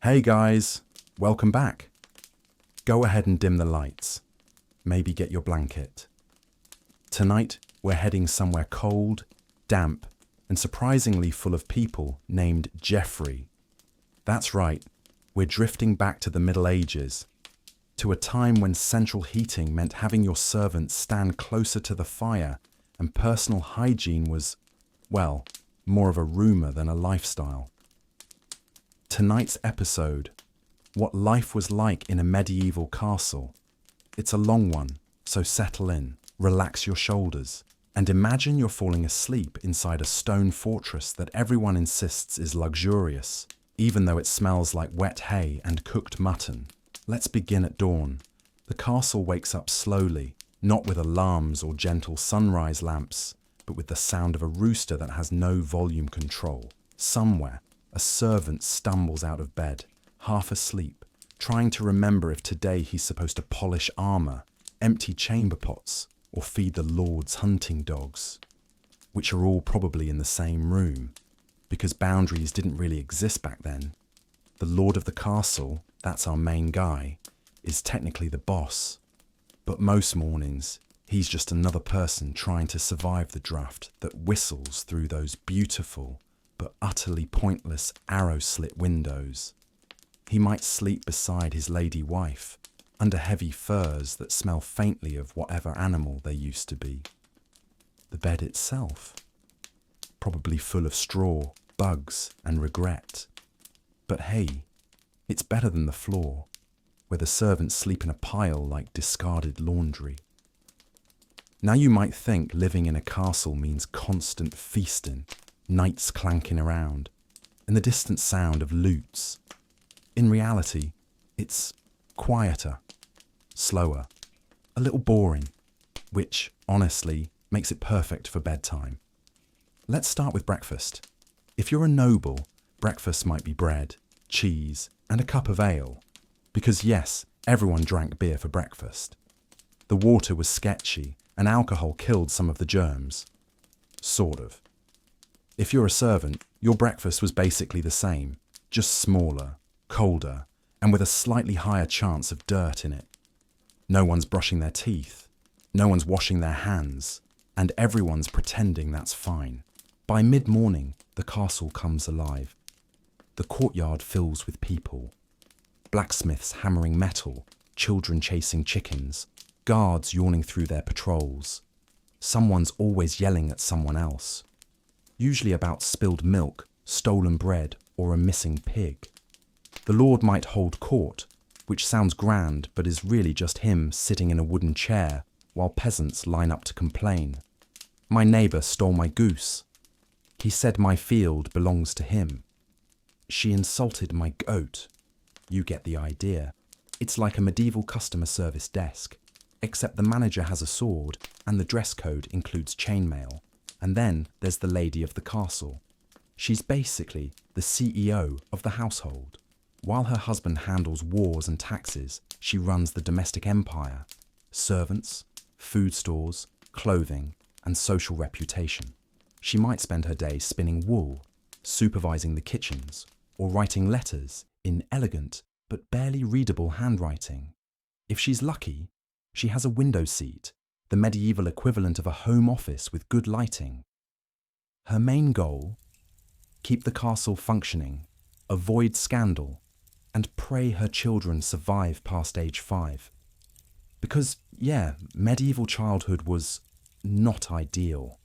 Hey guys, welcome back. Go ahead and dim the lights. Maybe get your blanket. Tonight, we're heading somewhere cold, damp, and surprisingly full of people named Jeffrey. That's right, we're drifting back to the Middle Ages, to a time when central heating meant having your servants stand closer to the fire and personal hygiene was, well, more of a rumour than a lifestyle. Tonight's episode, what life was like in a medieval castle. It's a long one, so settle in, relax your shoulders, and imagine you're falling asleep inside a stone fortress that everyone insists is luxurious, even though it smells like wet hay and cooked mutton. Let's begin at dawn. The castle wakes up slowly, not with alarms or gentle sunrise lamps, but with the sound of a rooster that has no volume control. Somewhere, a servant stumbles out of bed, half asleep, trying to remember if today he's supposed to polish armour, empty chamber pots, or feed the Lord's hunting dogs, which are all probably in the same room, because boundaries didn't really exist back then. The Lord of the castle, that's our main guy, is technically the boss, but most mornings, he's just another person trying to survive the draft that whistles through those beautiful but utterly pointless arrow-slit windows. He might sleep beside his lady wife, under heavy furs that smell faintly of whatever animal they used to be. The bed itself, probably full of straw, bugs, and regret. But hey, it's better than the floor, where the servants sleep in a pile like discarded laundry. Now you might think living in a castle means constant feasting, knights clanking around, and the distant sound of lutes. In reality, it's quieter, slower, a little boring, which, honestly, makes it perfect for bedtime. Let's start with breakfast. If you're a noble, breakfast might be bread, cheese, and a cup of ale, because yes, everyone drank beer for breakfast. The water was sketchy, and alcohol killed some of the germs. Sort of. If you're a servant, your breakfast was basically the same, just smaller, colder, and with a slightly higher chance of dirt in it. No one's brushing their teeth, no one's washing their hands, and everyone's pretending that's fine. By mid-morning, the castle comes alive. The courtyard fills with people. Blacksmiths hammering metal, children chasing chickens, guards yawning through their patrols. Someone's always yelling at someone else, usually about spilled milk, stolen bread, or a missing pig. The Lord might hold court, which sounds grand but is really just him sitting in a wooden chair while peasants line up to complain. My neighbour stole my goose. He said my field belongs to him. She insulted my goat. You get the idea. It's like a medieval customer service desk, except the manager has a sword and the dress code includes chainmail. And then there's the lady of the castle. She's basically the CEO of the household. While her husband handles wars and taxes, she runs the domestic empire, servants, food stores, clothing, and social reputation. She might spend her day spinning wool, supervising the kitchens, or writing letters in elegant but barely readable handwriting. If she's lucky, she has a window seat, the medieval equivalent of a home office with good lighting. Her main goal? Keep the castle functioning, avoid scandal, and pray her children survive past age 5. Because, yeah, medieval childhood was not ideal.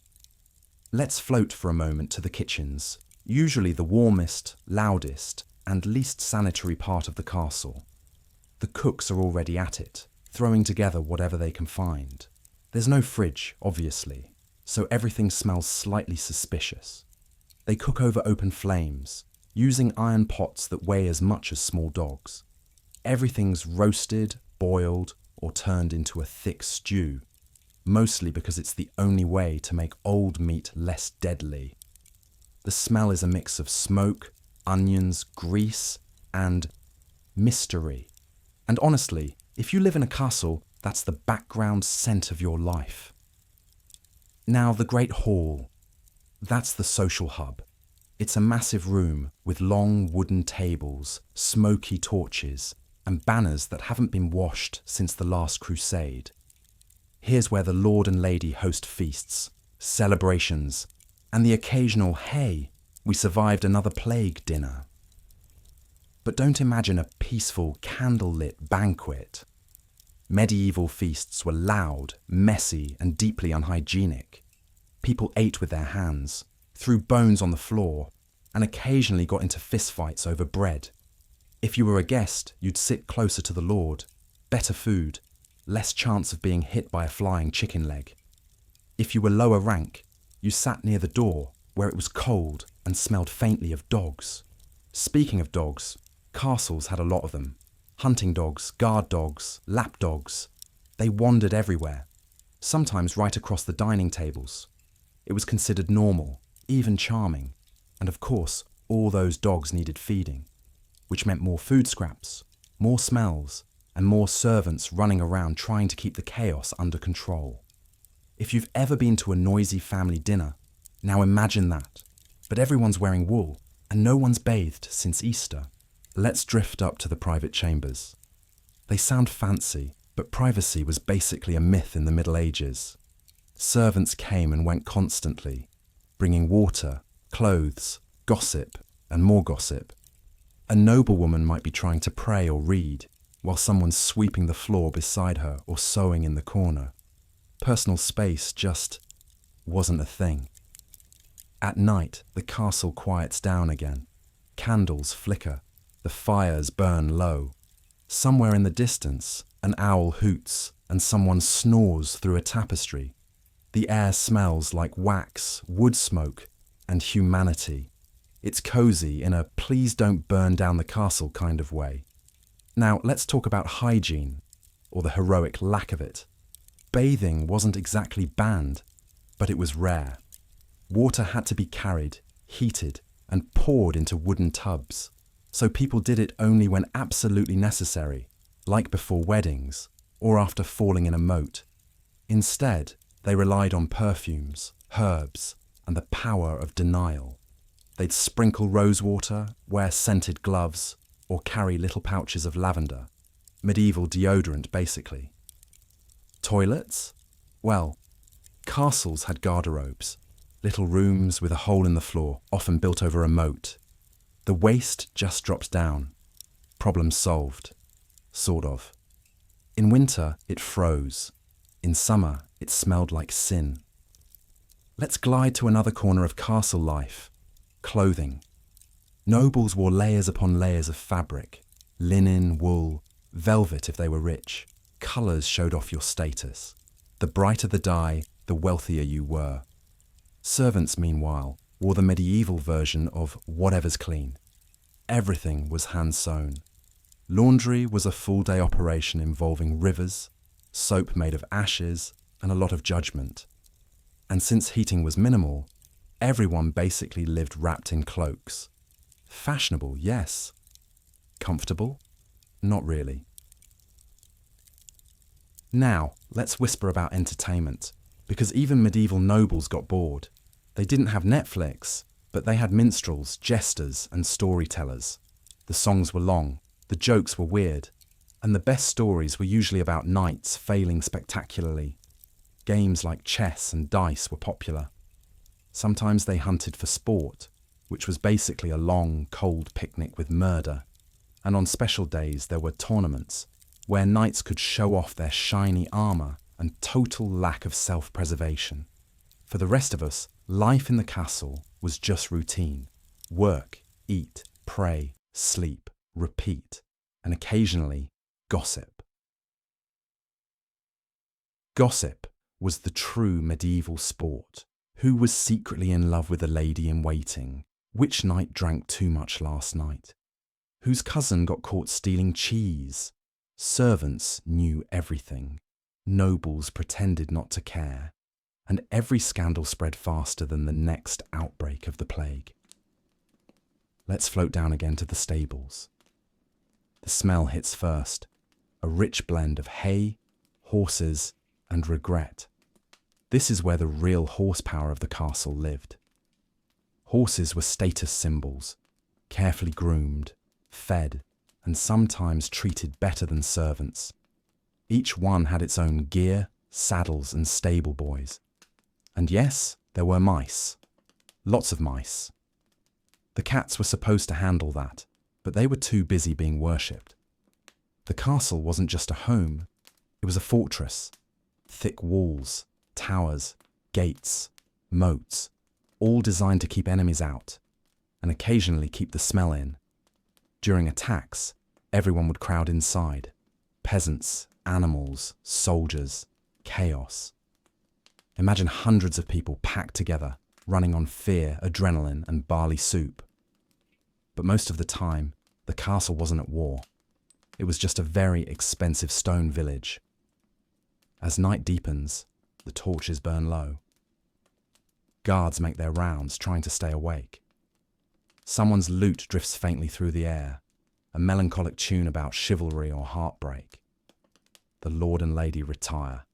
Let's float for a moment to the kitchens, usually the warmest, loudest, and least sanitary part of the castle. The cooks are already at it, throwing together whatever they can find. There's no fridge, obviously, so everything smells slightly suspicious. They cook over open flames, using iron pots that weigh as much as small dogs. Everything's roasted, boiled, or turned into a thick stew, mostly because it's the only way to make old meat less deadly. The smell is a mix of smoke, onions, grease, and mystery. And honestly, if you live in a castle, that's the background scent of your life. Now, the Great Hall. That's the social hub. It's a massive room with long wooden tables, smoky torches, and banners that haven't been washed since the last crusade. Here's where the Lord and Lady host feasts, celebrations, and the occasional "hey, we survived another plague" dinner. But don't imagine a peaceful, candlelit banquet. Medieval feasts were loud, messy, and deeply unhygienic. People ate with their hands, threw bones on the floor, and occasionally got into fistfights over bread. If you were a guest, you'd sit closer to the Lord. Better food, less chance of being hit by a flying chicken leg. If you were lower rank, you sat near the door, where it was cold and smelled faintly of dogs. Speaking of dogs, castles had a lot of them. Hunting dogs, guard dogs, lap dogs. They wandered everywhere, sometimes right across the dining tables. It was considered normal, even charming. And of course, all those dogs needed feeding, which meant more food scraps, more smells, and more servants running around trying to keep the chaos under control. If you've ever been to a noisy family dinner, now imagine that. But everyone's wearing wool, and no one's bathed since Easter. Let's drift up to the private chambers. They sound fancy, but privacy was basically a myth in the Middle Ages. Servants came and went constantly, bringing water, clothes, gossip, and more gossip. A noblewoman might be trying to pray or read, while someone's sweeping the floor beside her or sewing in the corner. Personal space just wasn't a thing. At night, the castle quiets down again. Candles flicker. The fires burn low. Somewhere in the distance, an owl hoots and someone snores through a tapestry. The air smells like wax, wood smoke, and humanity. It's cozy in a please don't burn down the castle kind of way. Now, let's talk about hygiene, or the heroic lack of it. Bathing wasn't exactly banned, but it was rare. Water had to be carried, heated, and poured into wooden tubs. So people did it only when absolutely necessary, like before weddings, or after falling in a moat. Instead, they relied on perfumes, herbs, and the power of denial. They'd sprinkle rosewater, wear scented gloves, or carry little pouches of lavender. Medieval deodorant, basically. Toilets? Well, castles had garderobes, little rooms with a hole in the floor, often built over a moat. The waste just drops down. Problem solved. Sort of. In winter, it froze. In summer, it smelled like sin. Let's glide to another corner of castle life. Clothing. Nobles wore layers upon layers of fabric. Linen, wool, velvet if they were rich. Colours showed off your status. The brighter the dye, the wealthier you were. Servants, meanwhile, wore the medieval version of whatever's clean. Everything was hand-sewn. Laundry was a full-day operation involving rivers, soap made of ashes, and a lot of judgment. And since heating was minimal, everyone basically lived wrapped in cloaks. Fashionable, yes. Comfortable? Not really. Now, let's whisper about entertainment, because even medieval nobles got bored. They didn't have Netflix, but they had minstrels, jesters, and storytellers. The songs were long, the jokes were weird, and the best stories were usually about knights failing spectacularly. Games like chess and dice were popular. Sometimes they hunted for sport, which was basically a long, cold picnic with murder. And on special days there were tournaments, where knights could show off their shiny armour and total lack of self-preservation. For the rest of us, life in the castle was just routine. Work, eat, pray, sleep, repeat, and occasionally gossip. Gossip was the true medieval sport. Who was secretly in love with a lady in waiting? Which knight drank too much last night? Whose cousin got caught stealing cheese? Servants knew everything. Nobles pretended not to care. And every scandal spread faster than the next outbreak of the plague. Let's float down again to the stables. The smell hits first, a rich blend of hay, horses, and regret. This is where the real horsepower of the castle lived. Horses were status symbols, carefully groomed, fed, and sometimes treated better than servants. Each one had its own gear, saddles, and stable boys. And yes, there were mice. Lots of mice. The cats were supposed to handle that, but they were too busy being worshipped. The castle wasn't just a home, it was a fortress. Thick walls, towers, gates, moats, all designed to keep enemies out, and occasionally keep the smell in. During attacks, everyone would crowd inside. Peasants, animals, soldiers, chaos. Imagine hundreds of people packed together, running on fear, adrenaline, and barley soup. But most of the time, the castle wasn't at war. It was just a very expensive stone village. As night deepens, the torches burn low. Guards make their rounds, trying to stay awake. Someone's lute drifts faintly through the air, a melancholic tune about chivalry or heartbreak. The lord and lady retire.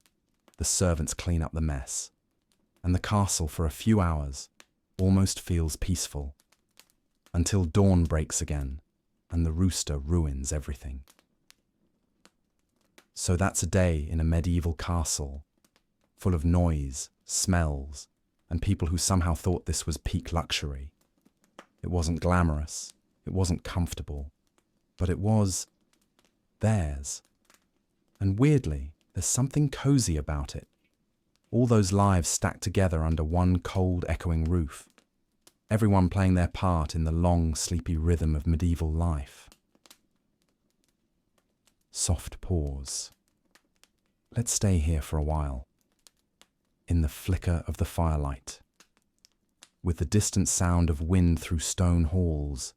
The servants clean up the mess. And the castle, for a few hours, almost feels peaceful. Until dawn breaks again, and the rooster ruins everything. So that's a day in a medieval castle, full of noise, smells, and people who somehow thought this was peak luxury. It wasn't glamorous, it wasn't comfortable, but it was theirs. And weirdly, there's something cozy about it. All those lives stacked together under one cold, echoing roof. Everyone playing their part in the long, sleepy rhythm of medieval life. Soft pause. Let's stay here for a while. In the flicker of the firelight. With the distant sound of wind through stone halls.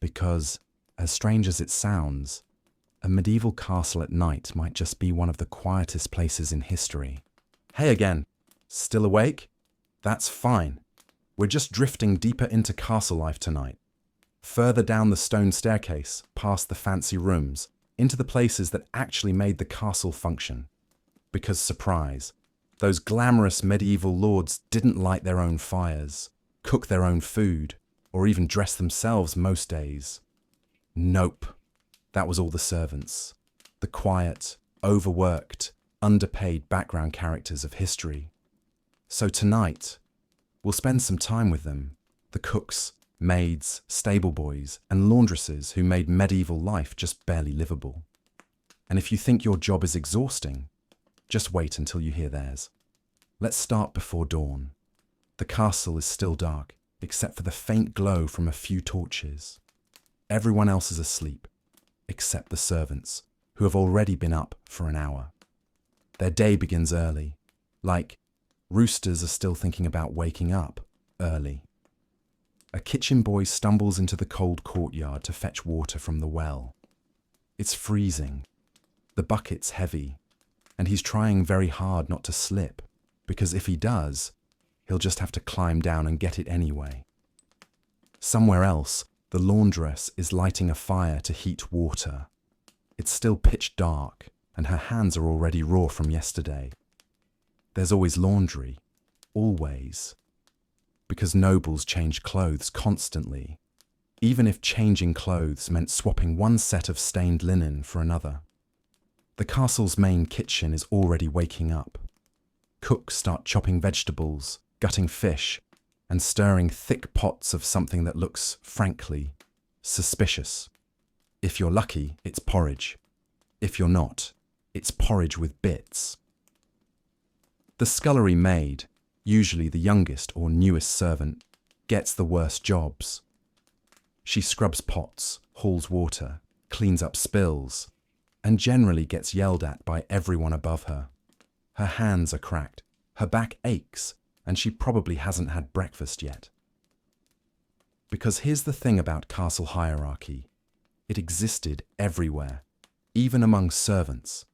Because, as strange as it sounds, a medieval castle at night might just be one of the quietest places in history. Hey again, still awake? That's fine. We're just drifting deeper into castle life tonight. Further down the stone staircase, past the fancy rooms, into the places that actually made the castle function. Because, surprise, those glamorous medieval lords didn't light their own fires, cook their own food, or even dress themselves most days. Nope. That was all the servants. The quiet, overworked, underpaid background characters of history. So tonight, we'll spend some time with them, the cooks, maids, stable boys, and laundresses who made medieval life just barely livable. And if you think your job is exhausting, just wait until you hear theirs. Let's start before dawn. The castle is still dark, except for the faint glow from a few torches. Everyone else is asleep, except the servants, who have already been up for an hour. Their day begins early, like roosters are still thinking about waking up early. A kitchen boy stumbles into the cold courtyard to fetch water from the well. It's freezing. The bucket's heavy, and he's trying very hard not to slip, because if he does, he'll just have to climb down and get it anyway. Somewhere else, the laundress is lighting a fire to heat water. It's still pitch dark, and her hands are already raw from yesterday. There's always laundry, always. Because nobles change clothes constantly, even if changing clothes meant swapping one set of stained linen for another. The castle's main kitchen is already waking up. Cooks start chopping vegetables, gutting fish, and stirring thick pots of something that looks, frankly, suspicious. If you're lucky, it's porridge. If you're not, it's porridge with bits. The scullery maid, usually the youngest or newest servant, gets the worst jobs. She scrubs pots, hauls water, cleans up spills, and generally gets yelled at by everyone above her. Her hands are cracked, her back aches, and she probably hasn't had breakfast yet. Because here's the thing about castle hierarchy. It existed everywhere, even among servants.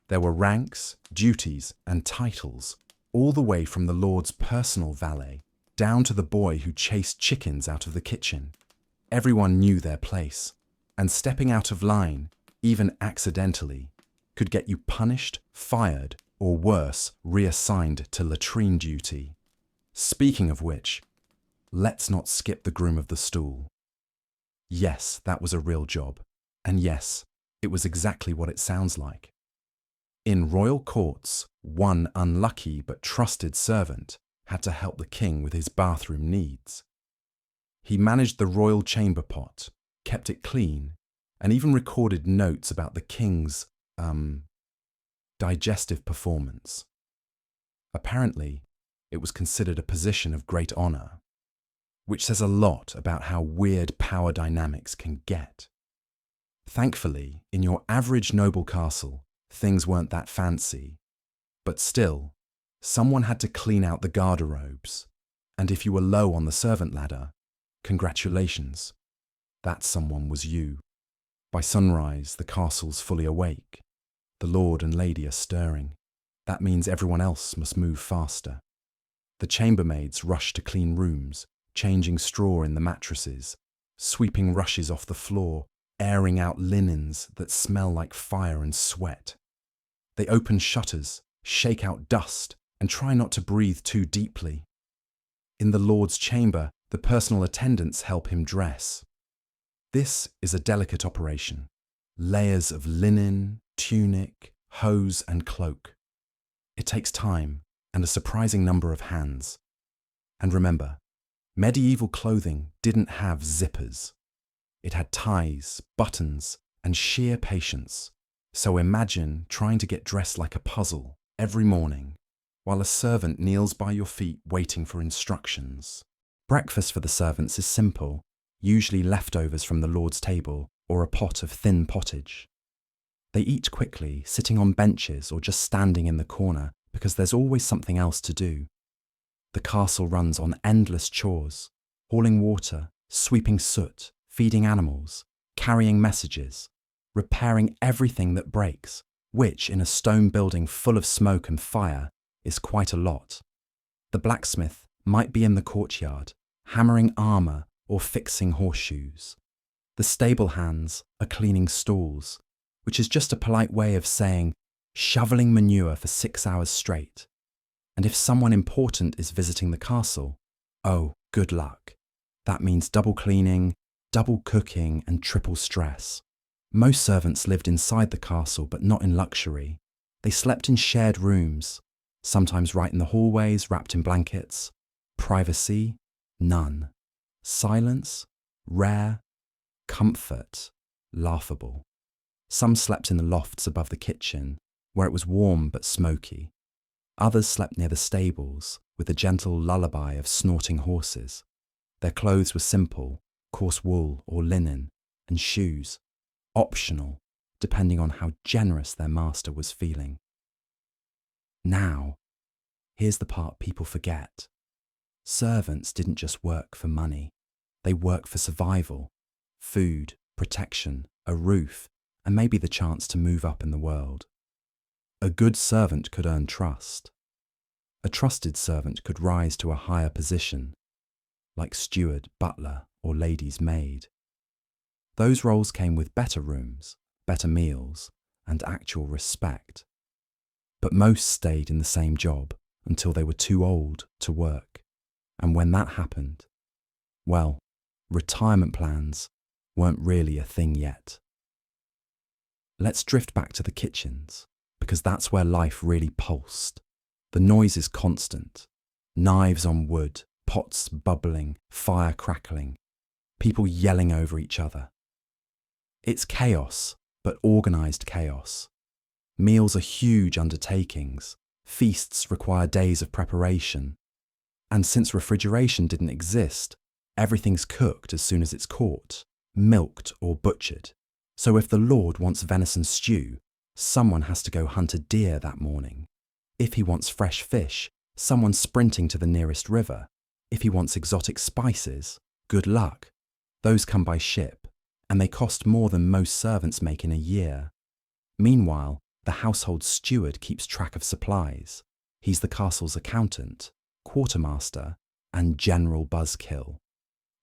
There were ranks, duties, and titles, all the way from the lord's personal valet down to the boy who chased chickens out of the kitchen. Everyone knew their place, and stepping out of line, even accidentally, could get you punished, fired, or worse, reassigned to latrine duty. Speaking of which, Let's not skip the groom of the stool. Yes, that was a real job. And yes, it was exactly what it sounds like. In royal courts, one unlucky but trusted servant had to help the king with his bathroom needs. He managed the royal chamber pot, kept it clean, and even recorded notes about the king's, digestive performance. Apparently, it was considered a position of great honor, which says a lot about how weird power dynamics can get. Thankfully, in your average noble castle, things weren't that fancy, but still, someone had to clean out the garderobes, and if you were low on the servant ladder, congratulations, that someone was you. By sunrise, the castle's fully awake. The lord and lady are stirring. That means everyone else must move faster. The chambermaids rush to clean rooms, changing straw in the mattresses, sweeping rushes off the floor, airing out linens that smell like fire and sweat. They open shutters, shake out dust, and try not to breathe too deeply. In the lord's chamber, the personal attendants help him dress. This is a delicate operation. Layers of linen, tunic, hose, and cloak. It takes time and a surprising number of hands. And remember, medieval clothing didn't have zippers. It had ties, buttons, and sheer patience. So imagine trying to get dressed like a puzzle every morning while a servant kneels by your feet waiting for instructions. Breakfast for the servants is simple, usually leftovers from the lord's table or a pot of thin pottage. They eat quickly, sitting on benches or just standing in the corner because there's always something else to do. The castle runs on endless chores, hauling water, sweeping soot, feeding animals, carrying messages, repairing everything that breaks, which in a stone building full of smoke and fire is quite a lot. The blacksmith might be in the courtyard, hammering armour or fixing horseshoes. The stable hands are cleaning stalls, which is just a polite way of saying shoveling manure for 6 hours straight. And if someone important is visiting the castle, oh, good luck. That means double cleaning, double cooking, and triple stress. Most servants lived inside the castle, but not in luxury. They slept in shared rooms, sometimes right in the hallways, wrapped in blankets. Privacy? None. Silence? Rare. Comfort? Laughable. Some slept in the lofts above the kitchen, where it was warm but smoky. Others slept near the stables, with a gentle lullaby of snorting horses. Their clothes were simple, coarse wool or linen, and shoes, optional, depending on how generous their master was feeling. Now, here's the part people forget. Servants didn't just work for money. They worked for survival, food, protection, a roof, and maybe the chance to move up in the world. A good servant could earn trust. A trusted servant could rise to a higher position, like steward, butler, or lady's maid. Those roles came with better rooms, better meals, and actual respect. But most stayed in the same job until they were too old to work. And when that happened, well, retirement plans weren't really a thing yet. Let's drift back to the kitchens, because that's where life really pulsed. The noise is constant. Knives on wood, pots bubbling, fire crackling, people yelling over each other. It's chaos, but organised chaos. Meals are huge undertakings. Feasts require days of preparation. And since refrigeration didn't exist, everything's cooked as soon as it's caught, milked or butchered. So if the lord wants venison stew, someone has to go hunt a deer that morning. If he wants fresh fish, someone's sprinting to the nearest river. If he wants exotic spices, good luck. Those come by ship, and they cost more than most servants make in a year. Meanwhile, the household steward keeps track of supplies. He's the castle's accountant, quartermaster, and general buzzkill,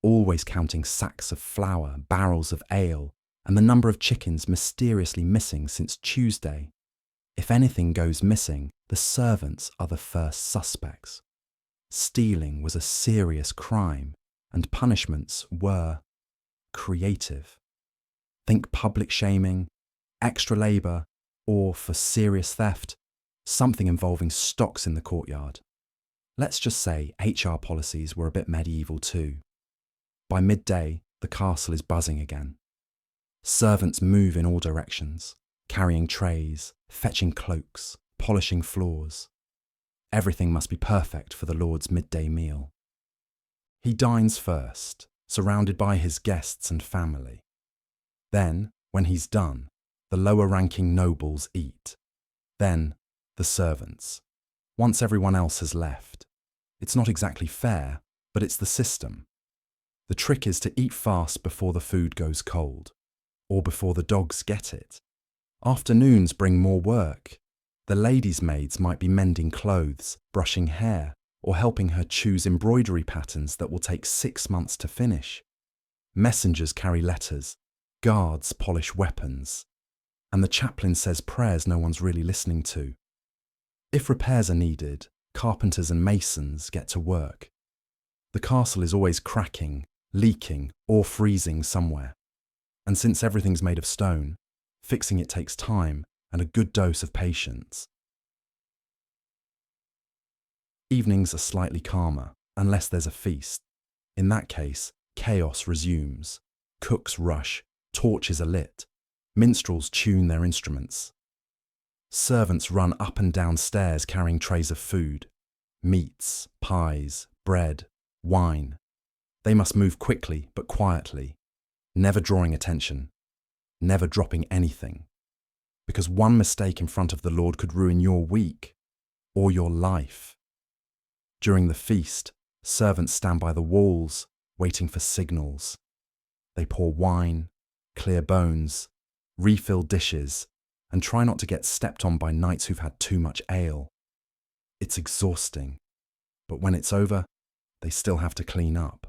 always counting sacks of flour, barrels of ale, and the number of chickens mysteriously missing since Tuesday. If anything goes missing, the servants are the first suspects. Stealing was a serious crime, and punishments were creative. Think public shaming, extra labour, or for serious theft, something involving stocks in the courtyard. Let's just say HR policies were a bit medieval too. By midday, the castle is buzzing again. Servants move in all directions, carrying trays, fetching cloaks, polishing floors. Everything must be perfect for the Lord's midday meal. He dines first, surrounded by his guests and family. Then, when he's done, the lower-ranking nobles eat. Then, the servants. Once everyone else has left. It's not exactly fair, but it's the system. The trick is to eat fast before the food goes cold, or before the dogs get it. Afternoons bring more work. The ladies' maids might be mending clothes, brushing hair, or helping her choose embroidery patterns that will take 6 months to finish. Messengers carry letters, guards polish weapons, and the chaplain says prayers no one's really listening to. If repairs are needed, carpenters and masons get to work. The castle is always cracking, leaking, or freezing somewhere. And since everything's made of stone, fixing it takes time and a good dose of patience. Evenings are slightly calmer, unless there's a feast. In that case, chaos resumes. Cooks rush, torches are lit, minstrels tune their instruments. Servants run up and down stairs carrying trays of food, meats, pies, bread, wine. They must move quickly but quietly, never drawing attention, never dropping anything. Because one mistake in front of the Lord could ruin your week or your life. During the feast, servants stand by the walls, waiting for signals. They pour wine, clear bones, refill dishes, and try not to get stepped on by knights who've had too much ale. It's exhausting, but when it's over, they still have to clean up.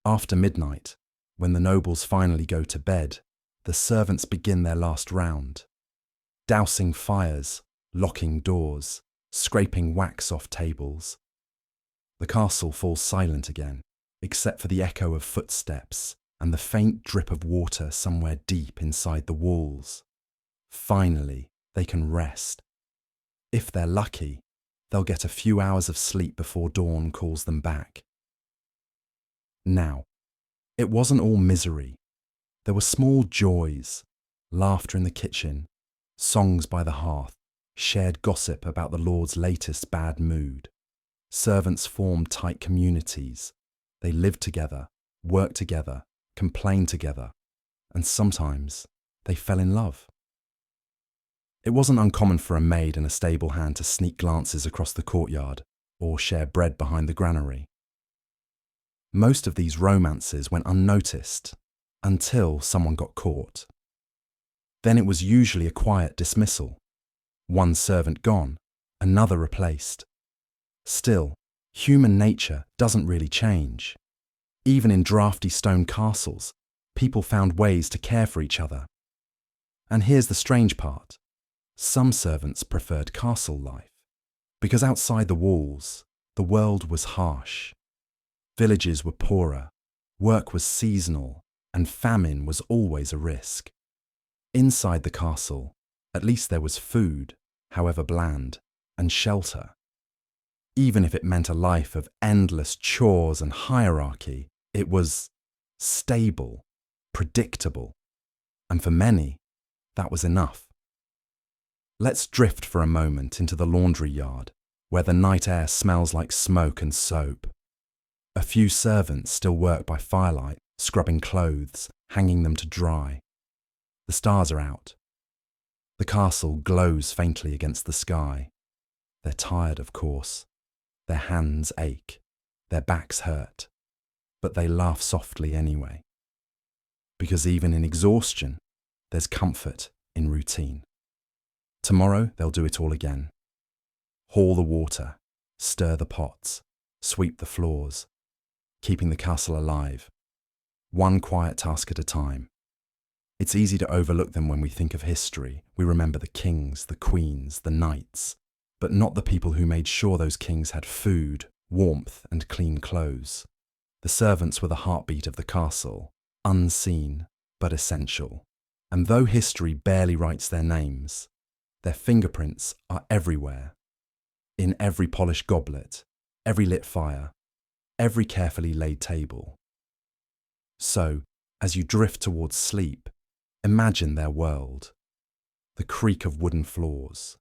After midnight, when the nobles finally go to bed, the servants begin their last round, dousing fires, locking doors, scraping wax off tables. The castle falls silent again, except for the echo of footsteps and the faint drip of water somewhere deep inside the walls. Finally, they can rest. If they're lucky, they'll get a few hours of sleep before dawn calls them back. Now, it wasn't all misery. There were small joys, laughter in the kitchen, songs by the hearth, shared gossip about the Lord's latest bad mood. Servants formed tight communities. They lived together, worked together, complained together, and sometimes they fell in love. It wasn't uncommon for a maid and a stable hand to sneak glances across the courtyard or share bread behind the granary. Most of these romances went unnoticed until someone got caught. Then it was usually a quiet dismissal. One servant gone, another replaced. Still, human nature doesn't really change. Even in drafty stone castles, people found ways to care for each other. And here's the strange part. Some servants preferred castle life, because outside the walls, the world was harsh. Villages were poorer, work was seasonal, and famine was always a risk. Inside the castle, at least there was food, however bland, and shelter. Even if it meant a life of endless chores and hierarchy, it was stable, predictable, and for many, that was enough. Let's drift for a moment into the laundry yard, where the night air smells like smoke and soap. A few servants still work by firelight, scrubbing clothes, hanging them to dry. The stars are out. The castle glows faintly against the sky. They're tired, of course. Their hands ache. Their backs hurt. But they laugh softly anyway. Because even in exhaustion, there's comfort in routine. Tomorrow, they'll do it all again. Haul the water, stir the pots, sweep the floors, keeping the castle alive. One quiet task at a time. It's easy to overlook them when we think of history. We remember the kings, the queens, the knights. but not the people who made sure those kings had food, warmth, and clean clothes. The servants were the heartbeat of the castle, unseen but essential. And though history barely writes their names, their fingerprints are everywhere. In every polished goblet, every lit fire, every carefully laid table. So, as you drift towards sleep, imagine their world. The creak of wooden floors,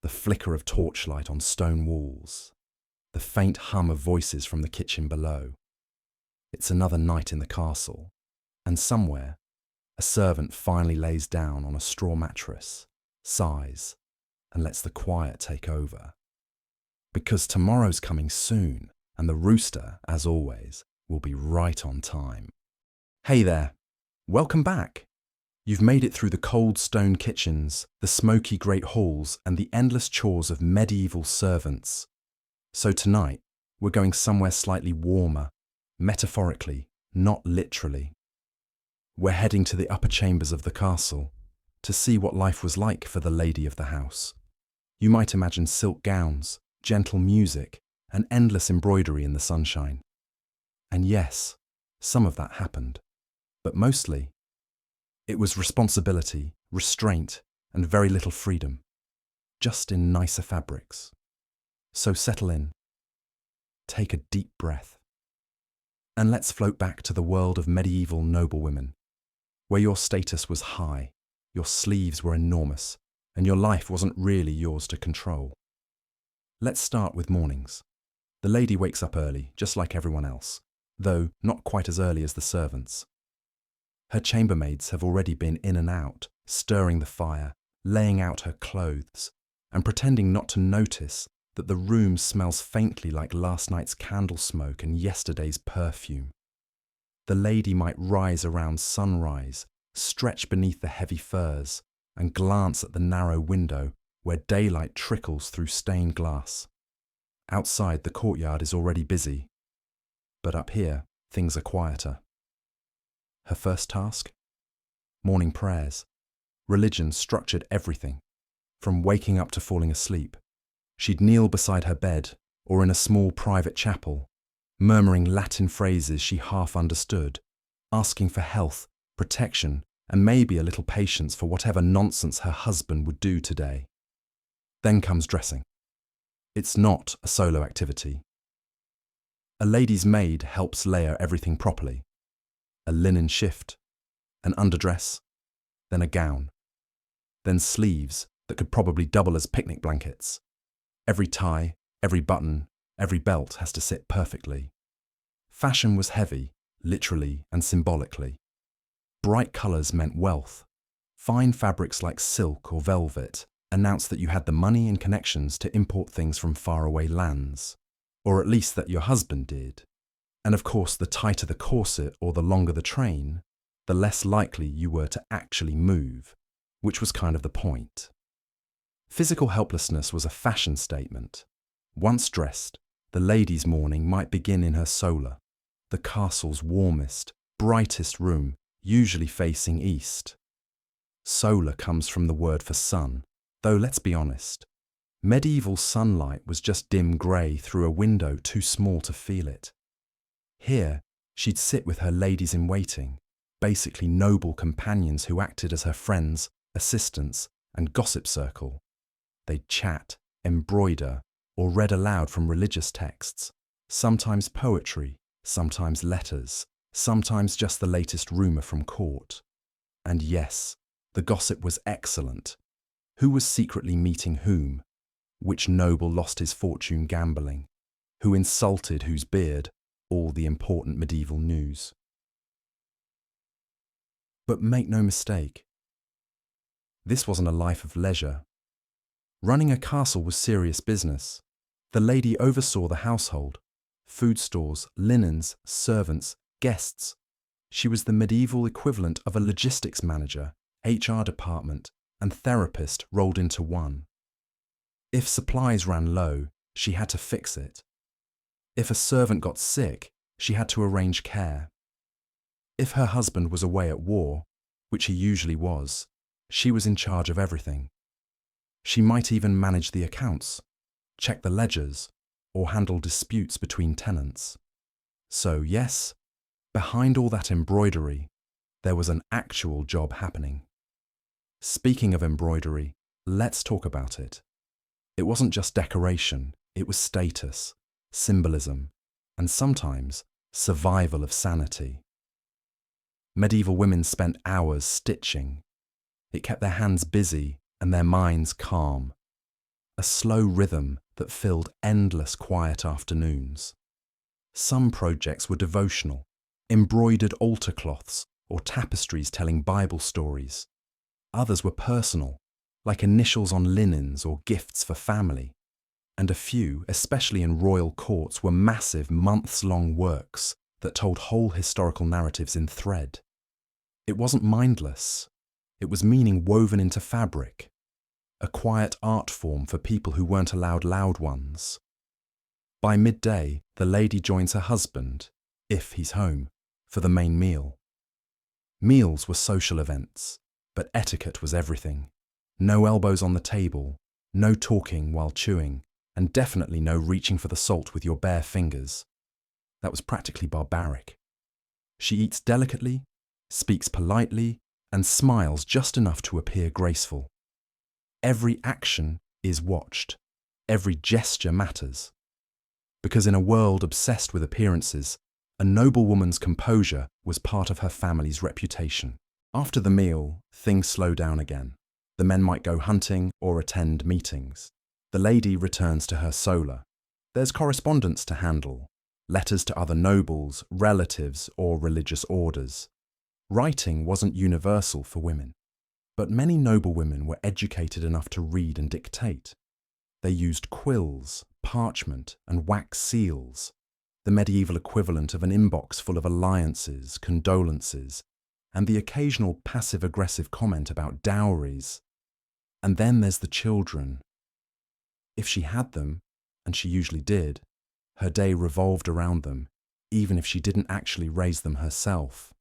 the flicker of torchlight on stone walls, the faint hum of voices from the kitchen below. It's another night in the castle, and somewhere, a servant finally lays down on a straw mattress, sighs, and lets the quiet take over. Because tomorrow's coming soon, and the rooster, as always, will be right on time. Hey there, welcome back. You've made it through the cold stone kitchens, the smoky great halls, and the endless chores of medieval servants. So tonight, we're going somewhere slightly warmer, metaphorically, not literally. We're heading to the upper chambers of the castle to see what life was like for the lady of the house. You might imagine silk gowns, gentle music, and endless embroidery in the sunshine. And yes, some of that happened, but mostly, it was responsibility, restraint, and very little freedom, just in nicer fabrics. So settle in, take a deep breath, and let's float back to the world of medieval noblewomen, where your status was high, your sleeves were enormous, and your life wasn't really yours to control. Let's start with mornings. The lady wakes up early, just like everyone else, though not quite as early as the servants. Her chambermaids have already been in and out, stirring the fire, laying out her clothes, and pretending not to notice that the room smells faintly like last night's candle smoke and yesterday's perfume. The lady might rise around sunrise, stretch beneath the heavy furs, and glance at the narrow window where daylight trickles through stained glass. Outside, the courtyard is already busy, but up here, things are quieter. Her first task? Morning prayers. Religion structured everything, from waking up to falling asleep. She'd kneel beside her bed, or in a small private chapel, murmuring Latin phrases she half understood, asking for health, protection, and maybe a little patience for whatever nonsense her husband would do today. Then comes dressing. It's not a solo activity. A lady's maid helps layer everything properly. A linen shift, an underdress, then a gown, then sleeves that could probably double as picnic blankets. Every tie, every button, every belt has to sit perfectly. Fashion was heavy, literally and symbolically. Bright colours meant wealth. Fine fabrics like silk or velvet announced that you had the money and connections to import things from faraway lands, or at least that your husband did. And of course, the tighter the corset or the longer the train, the less likely you were to actually move, which was kind of the point. Physical helplessness was a fashion statement. Once dressed, the lady's morning might begin in her solar, the castle's warmest, brightest room, usually facing east. Solar comes from the word for sun, though let's be honest, medieval sunlight was just dim grey through a window too small to feel it. Here, she'd sit with her ladies-in-waiting, basically noble companions who acted as her friends, assistants, and gossip circle. They'd chat, embroider, or read aloud from religious texts, sometimes poetry, sometimes letters, sometimes just the latest rumour from court. And yes, the gossip was excellent. Who was secretly meeting whom? Which noble lost his fortune gambling? Who insulted whose beard? All the important medieval news. But make no mistake, this wasn't a life of leisure. Running a castle was serious business. The lady oversaw the household, food stores, linens, servants, guests. She was the medieval equivalent of a logistics manager, HR department, and therapist rolled into one. If supplies ran low, she had to fix it. If a servant got sick, she had to arrange care. If her husband was away at war, which he usually was, she was in charge of everything. She might even manage the accounts, check the ledgers, or handle disputes between tenants. So yes, behind all that embroidery, there was an actual job happening. Speaking of embroidery, let's talk about it. It wasn't just decoration, it was status, symbolism, and sometimes survival of sanity. Medieval women spent hours stitching. It kept their hands busy and their minds calm. A slow rhythm that filled endless quiet afternoons. Some projects were devotional, embroidered altar cloths or tapestries telling Bible stories. Others were personal, like initials on linens or gifts for family. And a few, especially in royal courts, were massive months-long works that told whole historical narratives in thread. It wasn't mindless. It was meaning woven into fabric, a quiet art form for people who weren't allowed loud ones. By midday, the lady joins her husband, if he's home, for the main meal. Meals were social events, but etiquette was everything. No elbows on the table, no talking while chewing, and definitely no reaching for the salt with your bare fingers. That was practically barbaric. She eats delicately, speaks politely, and smiles just enough to appear graceful. Every action is watched. Every gesture matters. Because in a world obsessed with appearances, a noblewoman's composure was part of her family's reputation. After the meal, things slow down again. The men might go hunting or attend meetings. The lady returns to her solar. There's correspondence to handle, letters to other nobles, relatives, or religious orders. Writing wasn't universal for women, but many noblewomen were educated enough to read and dictate. They used quills, parchment, and wax seals, the medieval equivalent of an inbox full of alliances, condolences, and the occasional passive-aggressive comment about dowries. And then there's the children. If she had them, and she usually did, her day revolved around them, even if she didn't actually raise them herself.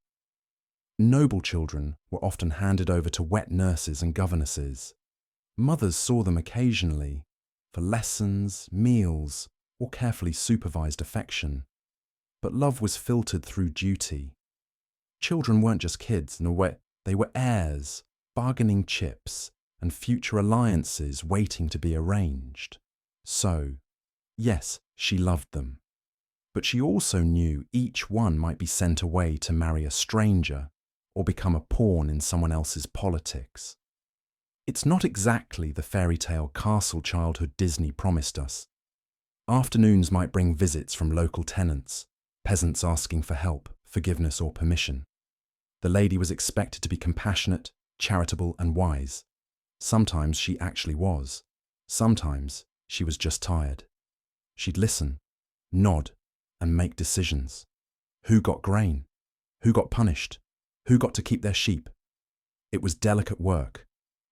Noble children were often handed over to wet nurses and governesses. Mothers saw them occasionally, for lessons, meals, or carefully supervised affection. But love was filtered through duty. Children weren't just kids, they were heirs, bargaining chips, and future alliances waiting to be arranged. So, yes, she loved them. But she also knew each one might be sent away to marry a stranger or become a pawn in someone else's politics. It's not exactly the fairy tale castle childhood Disney promised us. Afternoons might bring visits from local tenants, peasants asking for help, forgiveness, or permission. The lady was expected to be compassionate, charitable, and wise. Sometimes she actually was. Sometimes she was just tired. She'd listen, nod, and make decisions. Who got grain? Who got punished? Who got to keep their sheep? It was delicate work,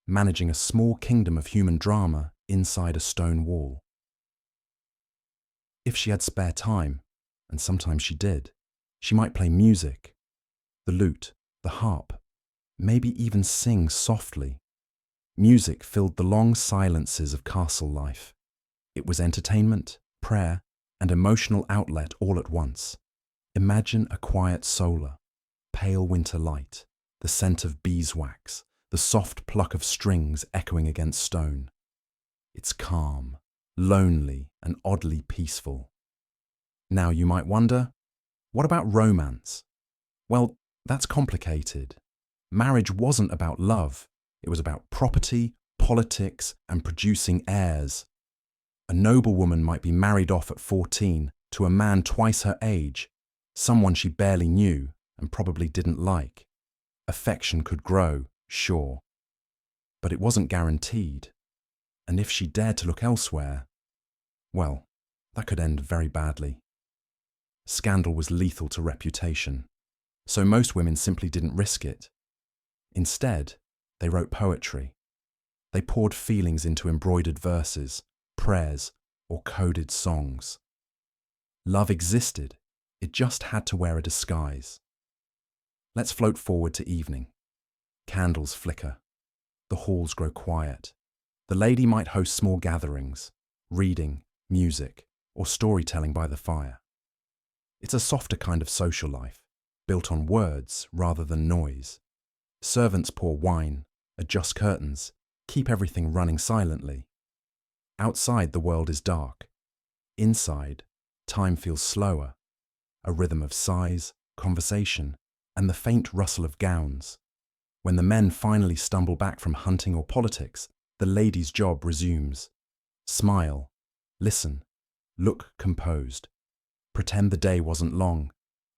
managing a small kingdom of human drama inside a stone wall. If she had spare time, and sometimes she did, she might play music, the lute, the harp, maybe even sing softly. Music filled the long silences of castle life. It was entertainment, prayer, and emotional outlet all at once. Imagine a quiet solar, pale winter light, the scent of beeswax, the soft pluck of strings echoing against stone. It's calm, lonely, and oddly peaceful. Now you might wonder, what about romance? Well, that's complicated. Marriage wasn't about love. It was about property, politics, and producing heirs. A noblewoman might be married off at 14 to a man twice her age, someone she barely knew and probably didn't like. Affection could grow, sure, but it wasn't guaranteed. And if she dared to look elsewhere, well, that could end very badly. Scandal was lethal to reputation, so most women simply didn't risk it. Instead, they wrote poetry. They poured feelings into embroidered verses, prayers, or coded songs. Love existed, it just had to wear a disguise. Let's float forward to evening. Candles flicker. The halls grow quiet. The lady might host small gatherings, reading, music, or storytelling by the fire. It's a softer kind of social life, built on words rather than noise. Servants pour wine, adjust curtains, keep everything running silently. Outside, the world is dark. Inside, time feels slower, a rhythm of sighs, conversation, and the faint rustle of gowns. When the men finally stumble back from hunting or politics, the lady's job resumes. Smile, listen, look composed. Pretend the day wasn't long.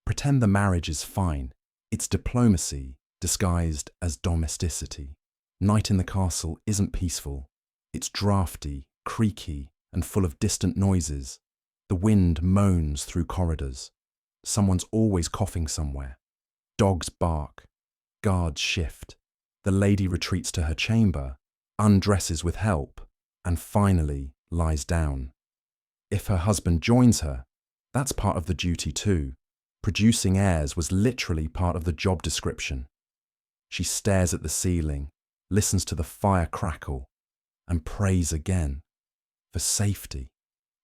Pretend the marriage is fine. It's diplomacy disguised as domesticity. Night in the castle isn't peaceful. It's drafty, creaky, and full of distant noises. The wind moans through corridors. Someone's always coughing somewhere. Dogs bark. Guards shift. The lady retreats to her chamber, undresses with help, and finally lies down. If her husband joins her, that's part of the duty too. Producing heirs was literally part of the job description. She stares at the ceiling, listens to the fire crackle, and prays again. For safety,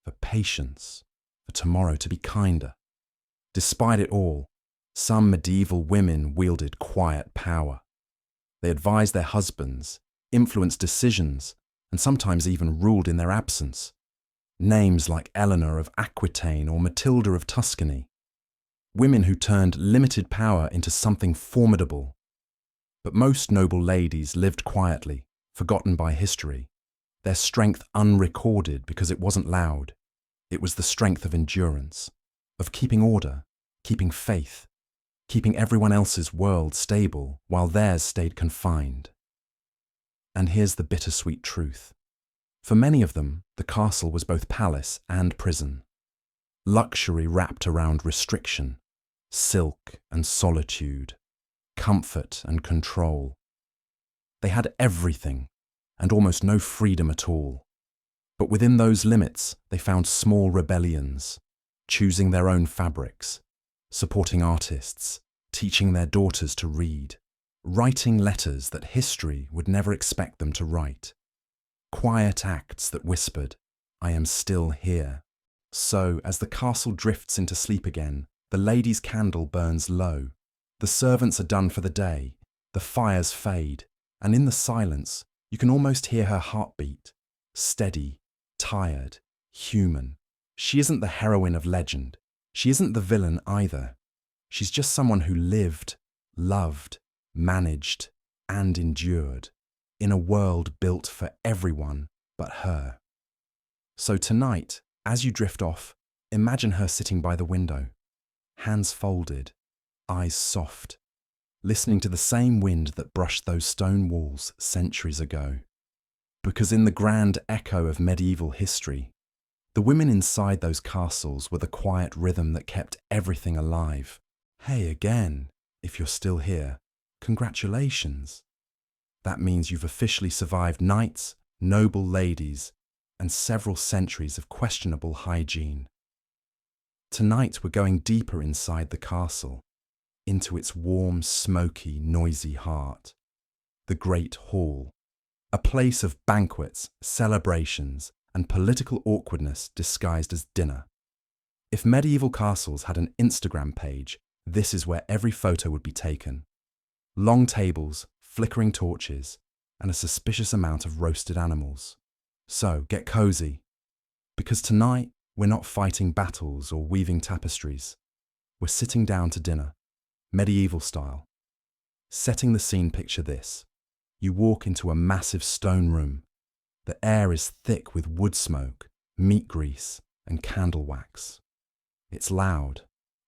for patience, for tomorrow to be kinder. Despite it all, some medieval women wielded quiet power. They advised their husbands, influenced decisions, and sometimes even ruled in their absence. Names like Eleanor of Aquitaine or Matilda of Tuscany. Women who turned limited power into something formidable. But most noble ladies lived quietly, forgotten by history. Their strength unrecorded because it wasn't loud. It was the strength of endurance, of keeping order, keeping faith, keeping everyone else's world stable while theirs stayed confined. And here's the bittersweet truth. For many of them, the castle was both palace and prison. Luxury wrapped around restriction, silk and solitude, comfort and control. They had everything and almost no freedom at all. But within those limits, they found small rebellions, choosing their own fabrics, supporting artists, teaching their daughters to read, writing letters that history would never expect them to write. Quiet acts that whispered, "I am still here." So, as the castle drifts into sleep again, the lady's candle burns low. The servants are done for the day, the fires fade, and in the silence, you can almost hear her heartbeat, steady, tired, human. She isn't the heroine of legend. She isn't the villain either. She's just someone who lived, loved, managed, and endured in a world built for everyone but her. So tonight, as you drift off, imagine her sitting by the window, hands folded, eyes soft, listening to the same wind that brushed those stone walls centuries ago. Because in the grand echo of medieval history, the women inside those castles were the quiet rhythm that kept everything alive. Hey again, if you're still here, congratulations. That means you've officially survived knights, noble ladies, and several centuries of questionable hygiene. Tonight we're going deeper inside the castle, into its warm, smoky, noisy heart. The Great Hall, a place of banquets, celebrations, and political awkwardness disguised as dinner. If medieval castles had an Instagram page, this is where every photo would be taken. Long tables, flickering torches, and a suspicious amount of roasted animals. So get cozy, because tonight we're not fighting battles or weaving tapestries. We're sitting down to dinner, medieval style. Setting the scene, picture this. You walk into a massive stone room. The air is thick with wood smoke, meat grease, and candle wax. It's loud,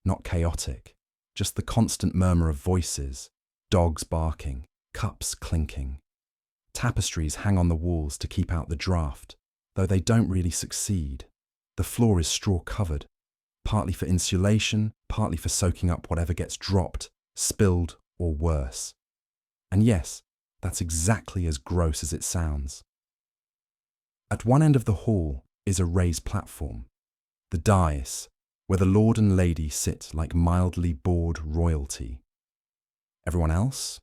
not chaotic, just the constant murmur of voices, dogs barking, cups clinking. Tapestries hang on the walls to keep out the draft, though they don't really succeed. The floor is straw-covered, partly for insulation, partly for soaking up whatever gets dropped, spilled, or worse. And yes, that's exactly as gross as it sounds. At one end of the hall is a raised platform, the dais, where the lord and lady sit like mildly bored royalty. Everyone else?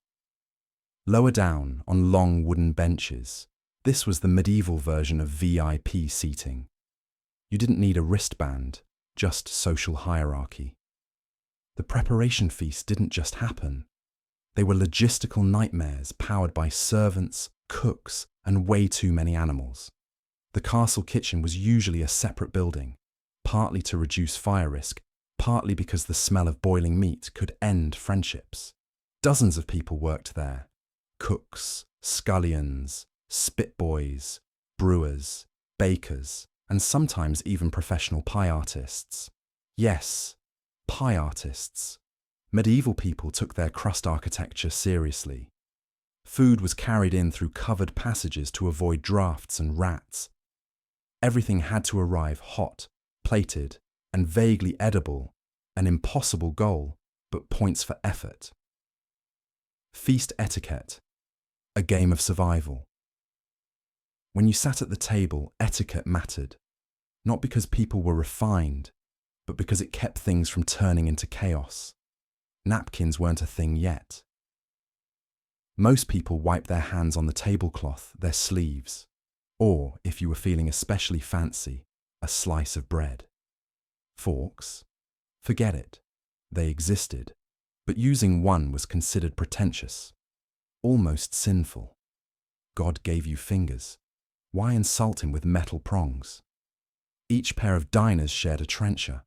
Lower down, on long wooden benches, This was the medieval version of VIP seating. You didn't need a wristband, just social hierarchy. The preparation feast didn't just happen. They were logistical nightmares powered by servants, cooks, and way too many animals. The castle kitchen was usually a separate building, partly to reduce fire risk, partly because the smell of boiling meat could end friendships. Dozens of people worked there. Cooks, scullions, spitboys, brewers, bakers, and sometimes even professional pie artists. Yes, pie artists. Medieval people took their crust architecture seriously. Food was carried in through covered passages to avoid drafts and rats. Everything had to arrive hot, plated, and vaguely edible, an impossible goal, but points for effort. Feast etiquette, a game of survival. When you sat at the table, etiquette mattered, not because people were refined, but because it kept things from turning into chaos. Napkins weren't a thing yet. Most people wiped their hands on the tablecloth, their sleeves, or, if you were feeling especially fancy, a slice of bread. Forks? Forget it. They existed, but using one was considered pretentious, almost sinful. God gave you fingers. Why insult him with metal prongs? Each pair of diners shared a trencher,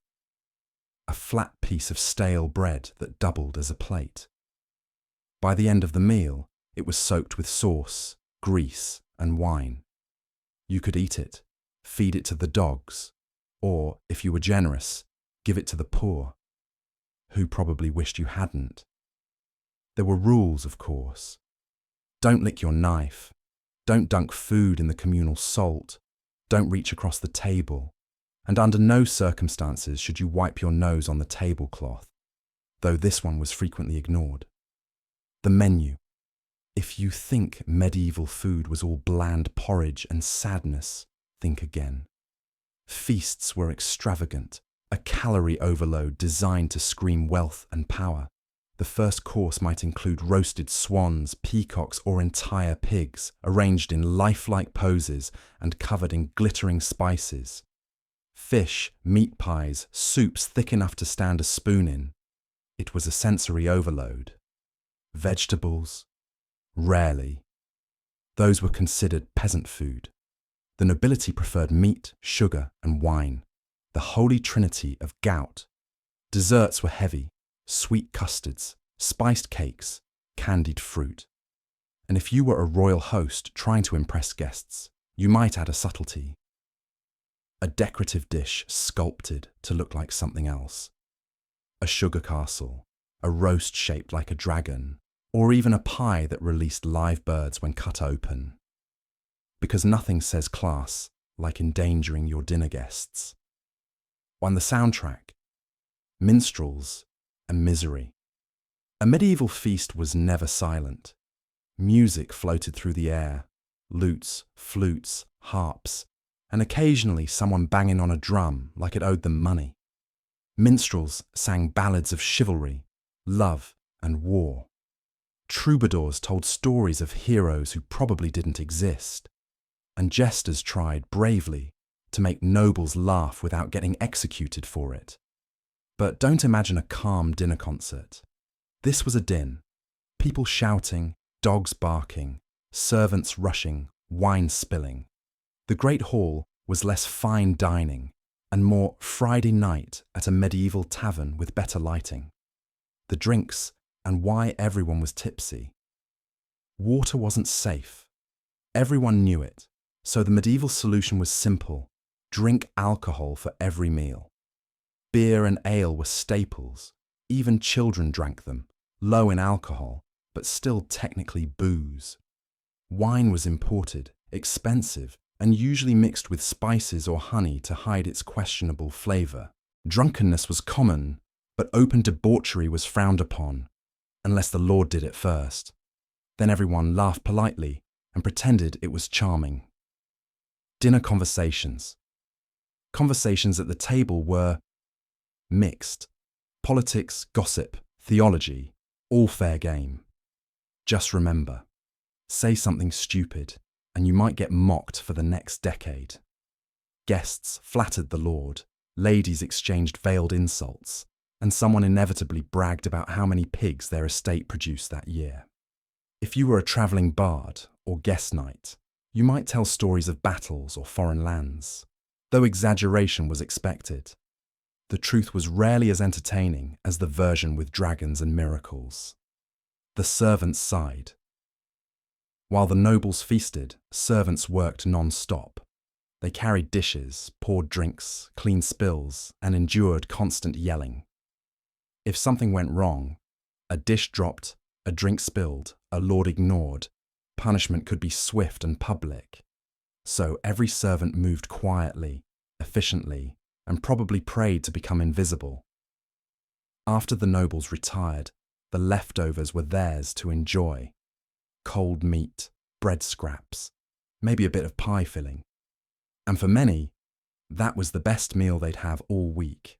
a flat piece of stale bread that doubled as a plate. By the end of the meal, it was soaked with sauce, grease, and wine. You could eat it, feed it to the dogs, or, if you were generous, give it to the poor, who probably wished you hadn't. There were rules, of course. Don't lick your knife. Don't dunk food in the communal salt. Don't reach across the table. And under no circumstances should you wipe your nose on the tablecloth, though this one was frequently ignored. The menu. If you think medieval food was all bland porridge and sadness, think again. Feasts were extravagant, a calorie overload designed to scream wealth and power. The first course might include roasted swans, peacocks, or entire pigs, arranged in lifelike poses and covered in glittering spices. Fish, meat pies, soups thick enough to stand a spoon in. It was a sensory overload. Vegetables? Rarely. Those were considered peasant food. The nobility preferred meat, sugar, and wine, the holy trinity of gout. Desserts were heavy, sweet custards, spiced cakes, candied fruit. And if you were a royal host trying to impress guests, you might add a subtlety. A decorative dish sculpted to look like something else. A sugar castle, a roast shaped like a dragon, or even a pie that released live birds when cut open. Because nothing says class like endangering your dinner guests. On the soundtrack, minstrels and misery. A medieval feast was never silent. Music floated through the air, lutes, flutes, harps, and occasionally someone banging on a drum like it owed them money. Minstrels sang ballads of chivalry, love, and war. Troubadours told stories of heroes who probably didn't exist, and jesters tried bravely to make nobles laugh without getting executed for it. But don't imagine a calm dinner concert. This was a din. People shouting, dogs barking, servants rushing, wine spilling. The Great Hall was less fine dining and more Friday night at a medieval tavern with better lighting. The drinks and why everyone was tipsy. Water wasn't safe. Everyone knew it, so the medieval solution was simple: drink alcohol for every meal. Beer and ale were staples. Even children drank them, low in alcohol, but still technically booze. Wine was imported, expensive, and usually mixed with spices or honey to hide its questionable flavour. Drunkenness was common, but open debauchery was frowned upon, unless the Lord did it first. Then everyone laughed politely and pretended it was charming. Dinner conversations. Conversations at the table were mixed. Politics, gossip, theology, all fair game. Just remember, say something stupid, and you might get mocked for the next decade. Guests flattered the lord, ladies exchanged veiled insults, and someone inevitably bragged about how many pigs their estate produced that year. If you were a travelling bard or guest knight, you might tell stories of battles or foreign lands, though exaggeration was expected. The truth was rarely as entertaining as the version with dragons and miracles. The servants sighed. While the nobles feasted, servants worked non-stop. They carried dishes, poured drinks, cleaned spills, and endured constant yelling. If something went wrong, a dish dropped, a drink spilled, a lord ignored, punishment could be swift and public. So every servant moved quietly, efficiently, and probably prayed to become invisible. After the nobles retired, the leftovers were theirs to enjoy. Cold meat, bread scraps, maybe a bit of pie filling. And for many, that was the best meal they'd have all week.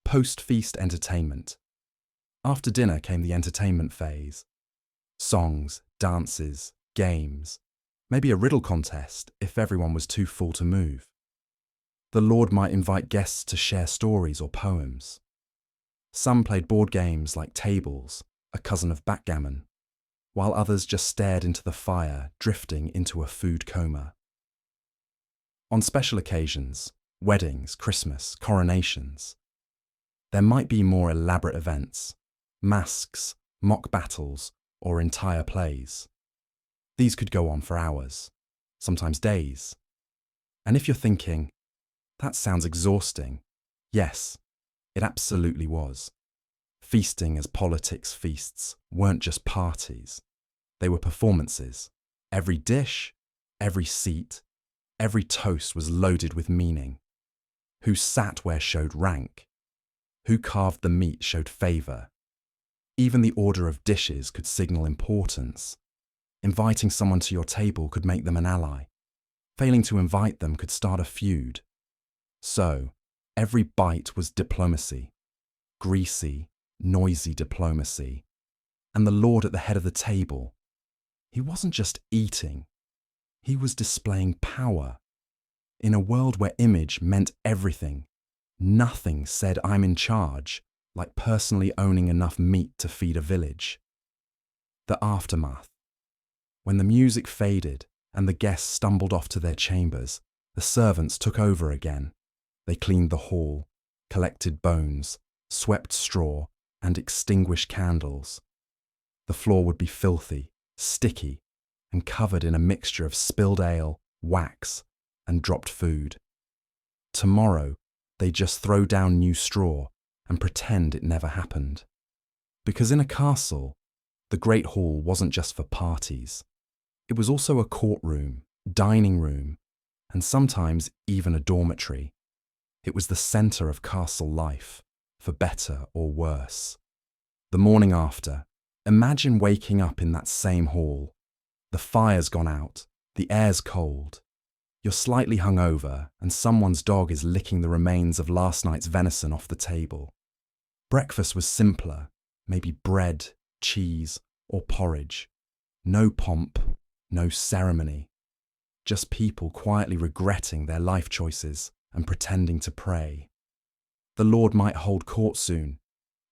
Post-feast entertainment. After dinner came the entertainment phase. Songs, dances, games, maybe a riddle contest if everyone was too full to move. The lord might invite guests to share stories or poems. Some played board games like tables, a cousin of backgammon, while others just stared into the fire, drifting into a food coma. On special occasions, weddings, Christmas, coronations, there might be more elaborate events, masks, mock battles, or entire plays. These could go on for hours, sometimes days. And if you're thinking, that sounds exhausting, yes, it absolutely was. Feasting as politics feasts weren't just parties. They were performances. Every dish, every seat, every toast was loaded with meaning. Who sat where showed rank. Who carved the meat showed favour. Even the order of dishes could signal importance. Inviting someone to your table could make them an ally. Failing to invite them could start a feud. So, every bite was diplomacy. Greasy, noisy diplomacy. And the lord at the head of the table, he wasn't just eating, he was displaying power. In a world where image meant everything, nothing said I'm in charge, like personally owning enough meat to feed a village. The aftermath. When the music faded and the guests stumbled off to their chambers, the servants took over again. They cleaned the hall, collected bones, swept straw, and extinguished candles. The floor would be filthy, sticky, and covered in a mixture of spilled ale, wax, and dropped food. Tomorrow, they just throw down new straw and pretend it never happened. Because in a castle, the Great Hall wasn't just for parties. It was also a courtroom, dining room, and sometimes even a dormitory. It was the centre of castle life, for better or worse. The morning after, imagine waking up in that same hall. The fire's gone out, the air's cold. You're slightly hungover, and someone's dog is licking the remains of last night's venison off the table. Breakfast was simpler, maybe bread, cheese, or porridge. No pomp, no ceremony. Just people quietly regretting their life choices and pretending to pray. The Lord might hold court soon,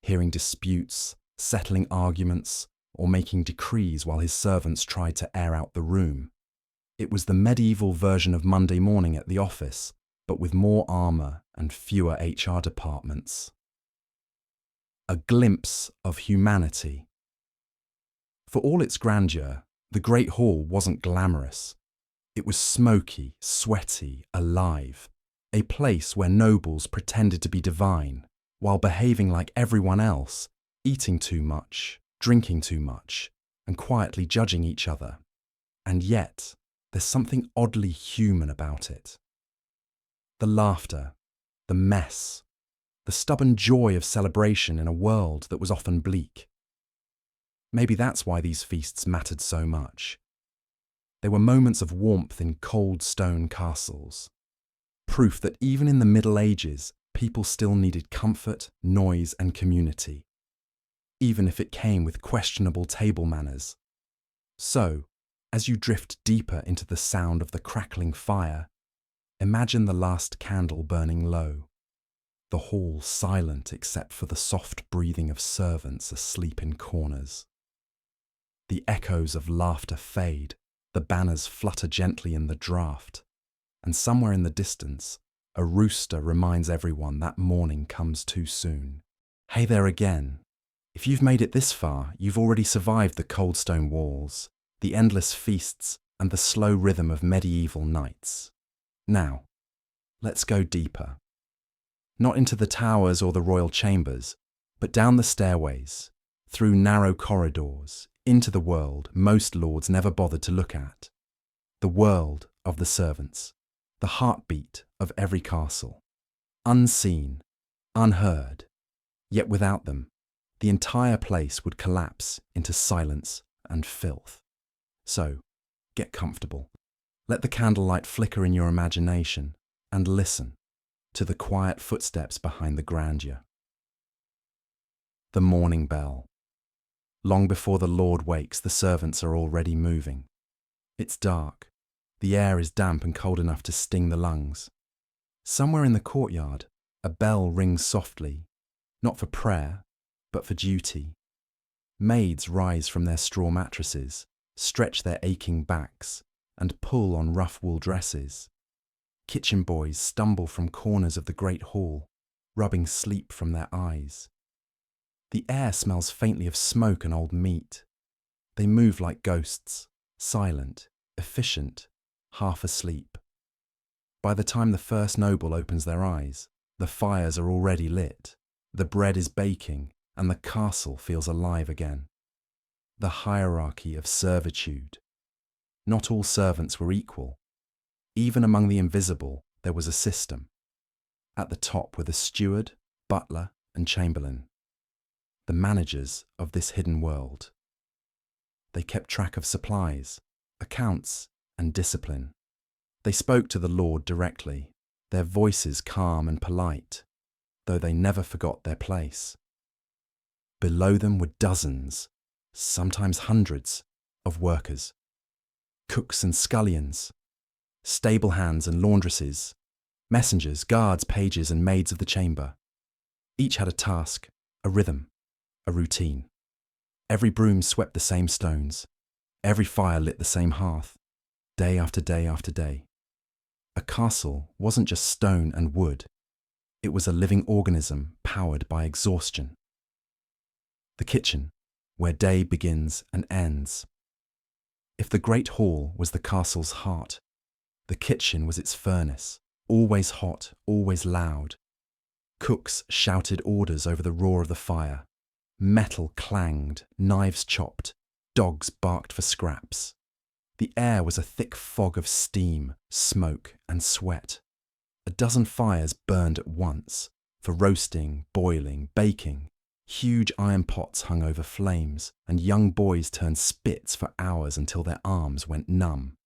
hearing disputes, settling arguments, or making decrees while his servants tried to air out the room. It was the medieval version of Monday morning at the office, but with more armour and fewer HR departments. A glimpse of humanity. For all its grandeur, the Great Hall wasn't glamorous. It was smoky, sweaty, alive, a place where nobles pretended to be divine, while behaving like everyone else, eating too much, drinking too much, and quietly judging each other. And yet, there's something oddly human about it. The laughter, the mess, the stubborn joy of celebration in a world that was often bleak. Maybe that's why these feasts mattered so much. They were moments of warmth in cold stone castles. Proof that even in the Middle Ages, people still needed comfort, noise, and community, even if it came with questionable table manners. So, As you drift deeper into the sound of the crackling fire, imagine the last candle burning low, the hall silent except for the soft breathing of servants asleep in corners. The echoes of laughter fade, the banners flutter gently in the draught, and somewhere in the distance, a rooster reminds everyone that morning comes too soon. Hey there again. If you've made it this far, you've already survived the cold stone walls, the endless feasts, and the slow rhythm of medieval nights. Now, let's go deeper. Not into the towers or the royal chambers, but down the stairways, through narrow corridors, into the world most lords never bothered to look at. The world of the servants, the heartbeat of every castle. Unseen, unheard, yet without them, the entire place would collapse into silence and filth. So, get comfortable. Let the candlelight flicker in your imagination and listen to the quiet footsteps behind the grandeur. The morning bell. Long before the Lord wakes, the servants are already moving. It's dark. The air is damp and cold enough to sting the lungs. Somewhere in the courtyard, a bell rings softly, not for prayer, but for duty. Maids rise from their straw mattresses, stretch their aching backs, and pull on rough wool dresses. Kitchen boys stumble from corners of the great hall, rubbing sleep from their eyes. The air smells faintly of smoke and old meat. They move like ghosts, silent, efficient, half asleep. By the time the first noble opens their eyes, the fires are already lit, the bread is baking, and the castle feels alive again. The hierarchy of servitude. Not all servants were equal. Even among the invisible, there was a system. At the top were the steward, butler, and chamberlain, the managers of this hidden world. They kept track of supplies, accounts, and discipline. They spoke to the Lord directly, their voices calm and polite, though they never forgot their place. Below them were dozens, sometimes hundreds, of workers, cooks and scullions, stable hands and laundresses, messengers, guards, pages, and maids of the chamber. Each had a task, a rhythm, a routine. Every broom swept the same stones. Every fire lit the same hearth, day after day after day. A castle wasn't just stone and wood. It was a living organism powered by exhaustion. The kitchen, where day begins and ends. If the great hall was the castle's heart, the kitchen was its furnace, always hot, always loud. Cooks shouted orders over the roar of the fire. Metal clanged, knives chopped, dogs barked for scraps. The air was a thick fog of steam, smoke, and sweat. A dozen fires burned at once, for roasting, boiling, baking. Huge iron pots hung over flames, and young boys turned spits for hours until their arms went numb.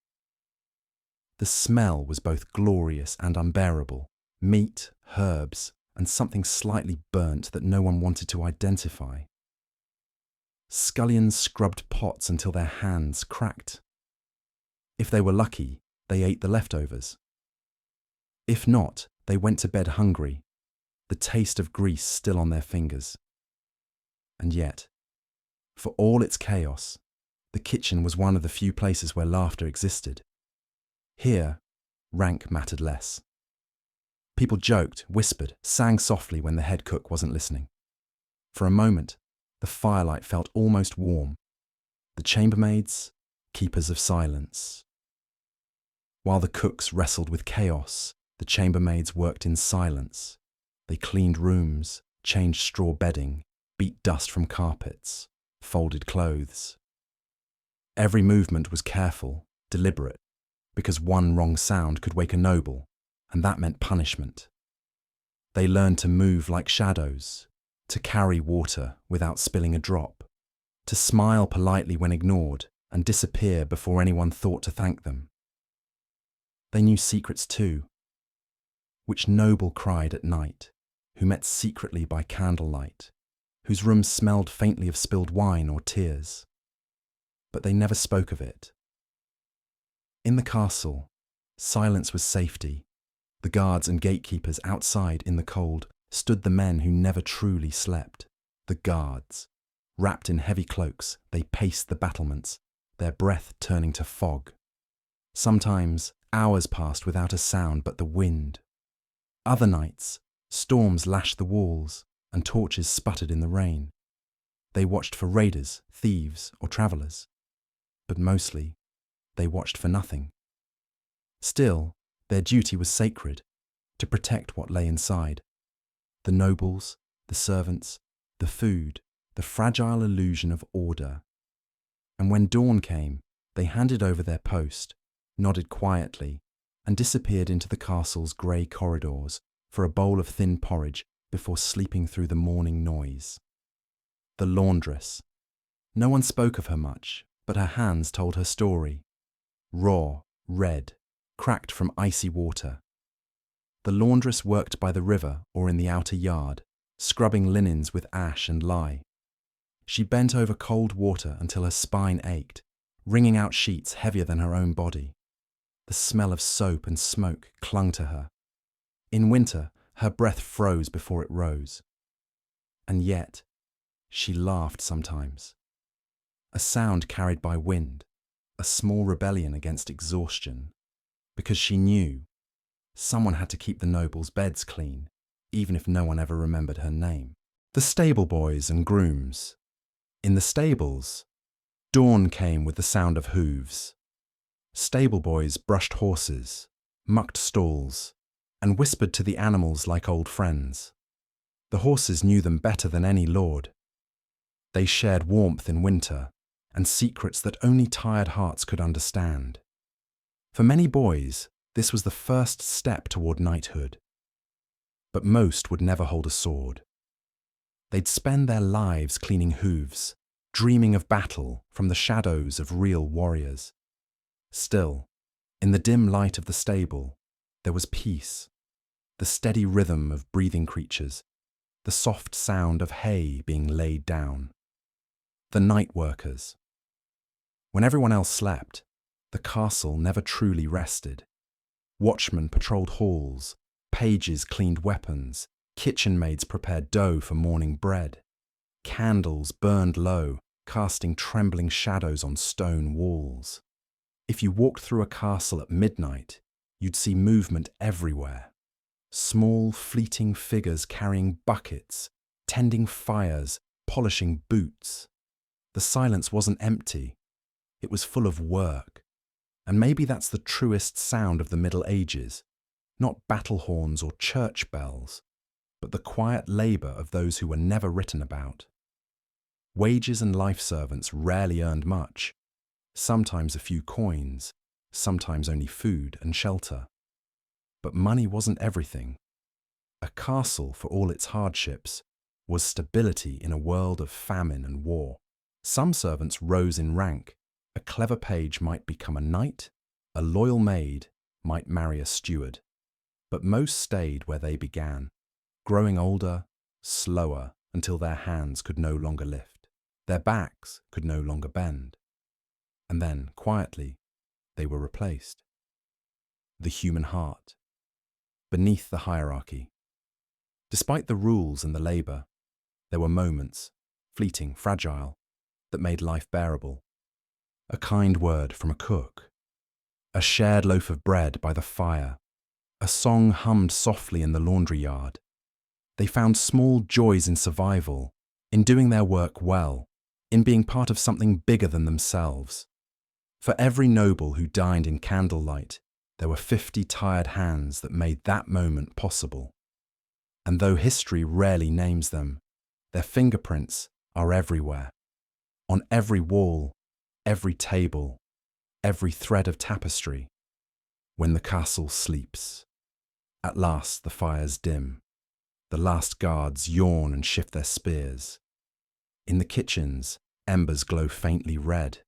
The smell was both glorious and unbearable. Meat, herbs, and something slightly burnt that no one wanted to identify. Scullions scrubbed pots until their hands cracked. If they were lucky, they ate the leftovers. If not, they went to bed hungry, the taste of grease still on their fingers. And yet, for all its chaos, the kitchen was one of the few places where laughter existed. Here, rank mattered less. People joked, whispered, sang softly when the head cook wasn't listening. For a moment, the firelight felt almost warm. The chambermaids, keepers of silence. While the cooks wrestled with chaos, the chambermaids worked in silence. They cleaned rooms, changed straw bedding, beat dust from carpets, folded clothes. Every movement was careful, deliberate, because one wrong sound could wake a noble, and that meant punishment. They learned to move like shadows, to carry water without spilling a drop, to smile politely when ignored and disappear before anyone thought to thank them. They knew secrets too. Which noble cried at night, who met secretly by candlelight, whose room smelled faintly of spilled wine or tears. But they never spoke of it. In the castle, silence was safety. The guards and gatekeepers outside in the cold stood the men who never truly slept. The guards. Wrapped in heavy cloaks, they paced the battlements, their breath turning to fog. Sometimes hours passed without a sound but the wind. Other nights, storms lashed the walls and torches sputtered in the rain. They watched for raiders, thieves, or travellers. But mostly, they watched for nothing. Still, their duty was sacred, to protect what lay inside. The nobles, the servants, the food, the fragile illusion of order. And when dawn came, they handed over their post, nodded quietly, and disappeared into the castle's grey corridors for a bowl of thin porridge before sleeping through the morning noise. The laundress. No one spoke of her much, but her hands told her story. Raw, red, cracked from icy water. The laundress worked by the river or in the outer yard, scrubbing linens with ash and lye. She bent over cold water until her spine ached, wringing out sheets heavier than her own body. The smell of soap and smoke clung to her. In winter, her breath froze before it rose. And yet, she laughed sometimes. A sound carried by wind, a small rebellion against exhaustion, because she knew someone had to keep the nobles' beds clean, even if no one ever remembered her name. The stable boys and grooms. In the stables, dawn came with the sound of hooves. Stable boys brushed horses, mucked stalls, and whispered to the animals like old friends. The horses knew them better than any lord. They shared warmth in winter and secrets that only tired hearts could understand. For many boys, this was the first step toward knighthood. But most would never hold a sword. They'd spend their lives cleaning hooves, dreaming of battle from the shadows of real warriors. Still, in the dim light of the stable, there was peace, the steady rhythm of breathing creatures, the soft sound of hay being laid down. The night workers. When everyone else slept, the castle never truly rested. Watchmen patrolled halls, pages cleaned weapons, kitchen maids prepared dough for morning bread. Candles burned low, casting trembling shadows on stone walls. If you walked through a castle at midnight, you'd see movement everywhere. Small, fleeting figures carrying buckets, tending fires, polishing boots. The silence wasn't empty. It was full of work. And maybe that's the truest sound of the Middle Ages, not battle horns or church bells, but the quiet labour of those who were never written about. Wages and life servants rarely earned much, sometimes a few coins, sometimes only food and shelter. But money wasn't everything. A castle, for all its hardships, was stability in a world of famine and war. Some servants rose in rank. A clever page might become a knight, a loyal maid might marry a steward. But most stayed where they began, growing older, slower, until their hands could no longer lift, their backs could no longer bend. And then, quietly, they were replaced. The human heart, beneath the hierarchy. Despite the rules and the labour, there were moments, fleeting, fragile, that made life bearable. A kind word from a cook, a shared loaf of bread by the fire, a song hummed softly in the laundry yard. They found small joys in survival, in doing their work well, in being part of something bigger than themselves. For every noble who dined in candlelight, there were 50 tired hands that made that moment possible. And though history rarely names them, their fingerprints are everywhere. On every wall, every table, every thread of tapestry. When the castle sleeps. At last the fires dim. The last guards yawn and shift their spears. In the kitchens, embers glow faintly red.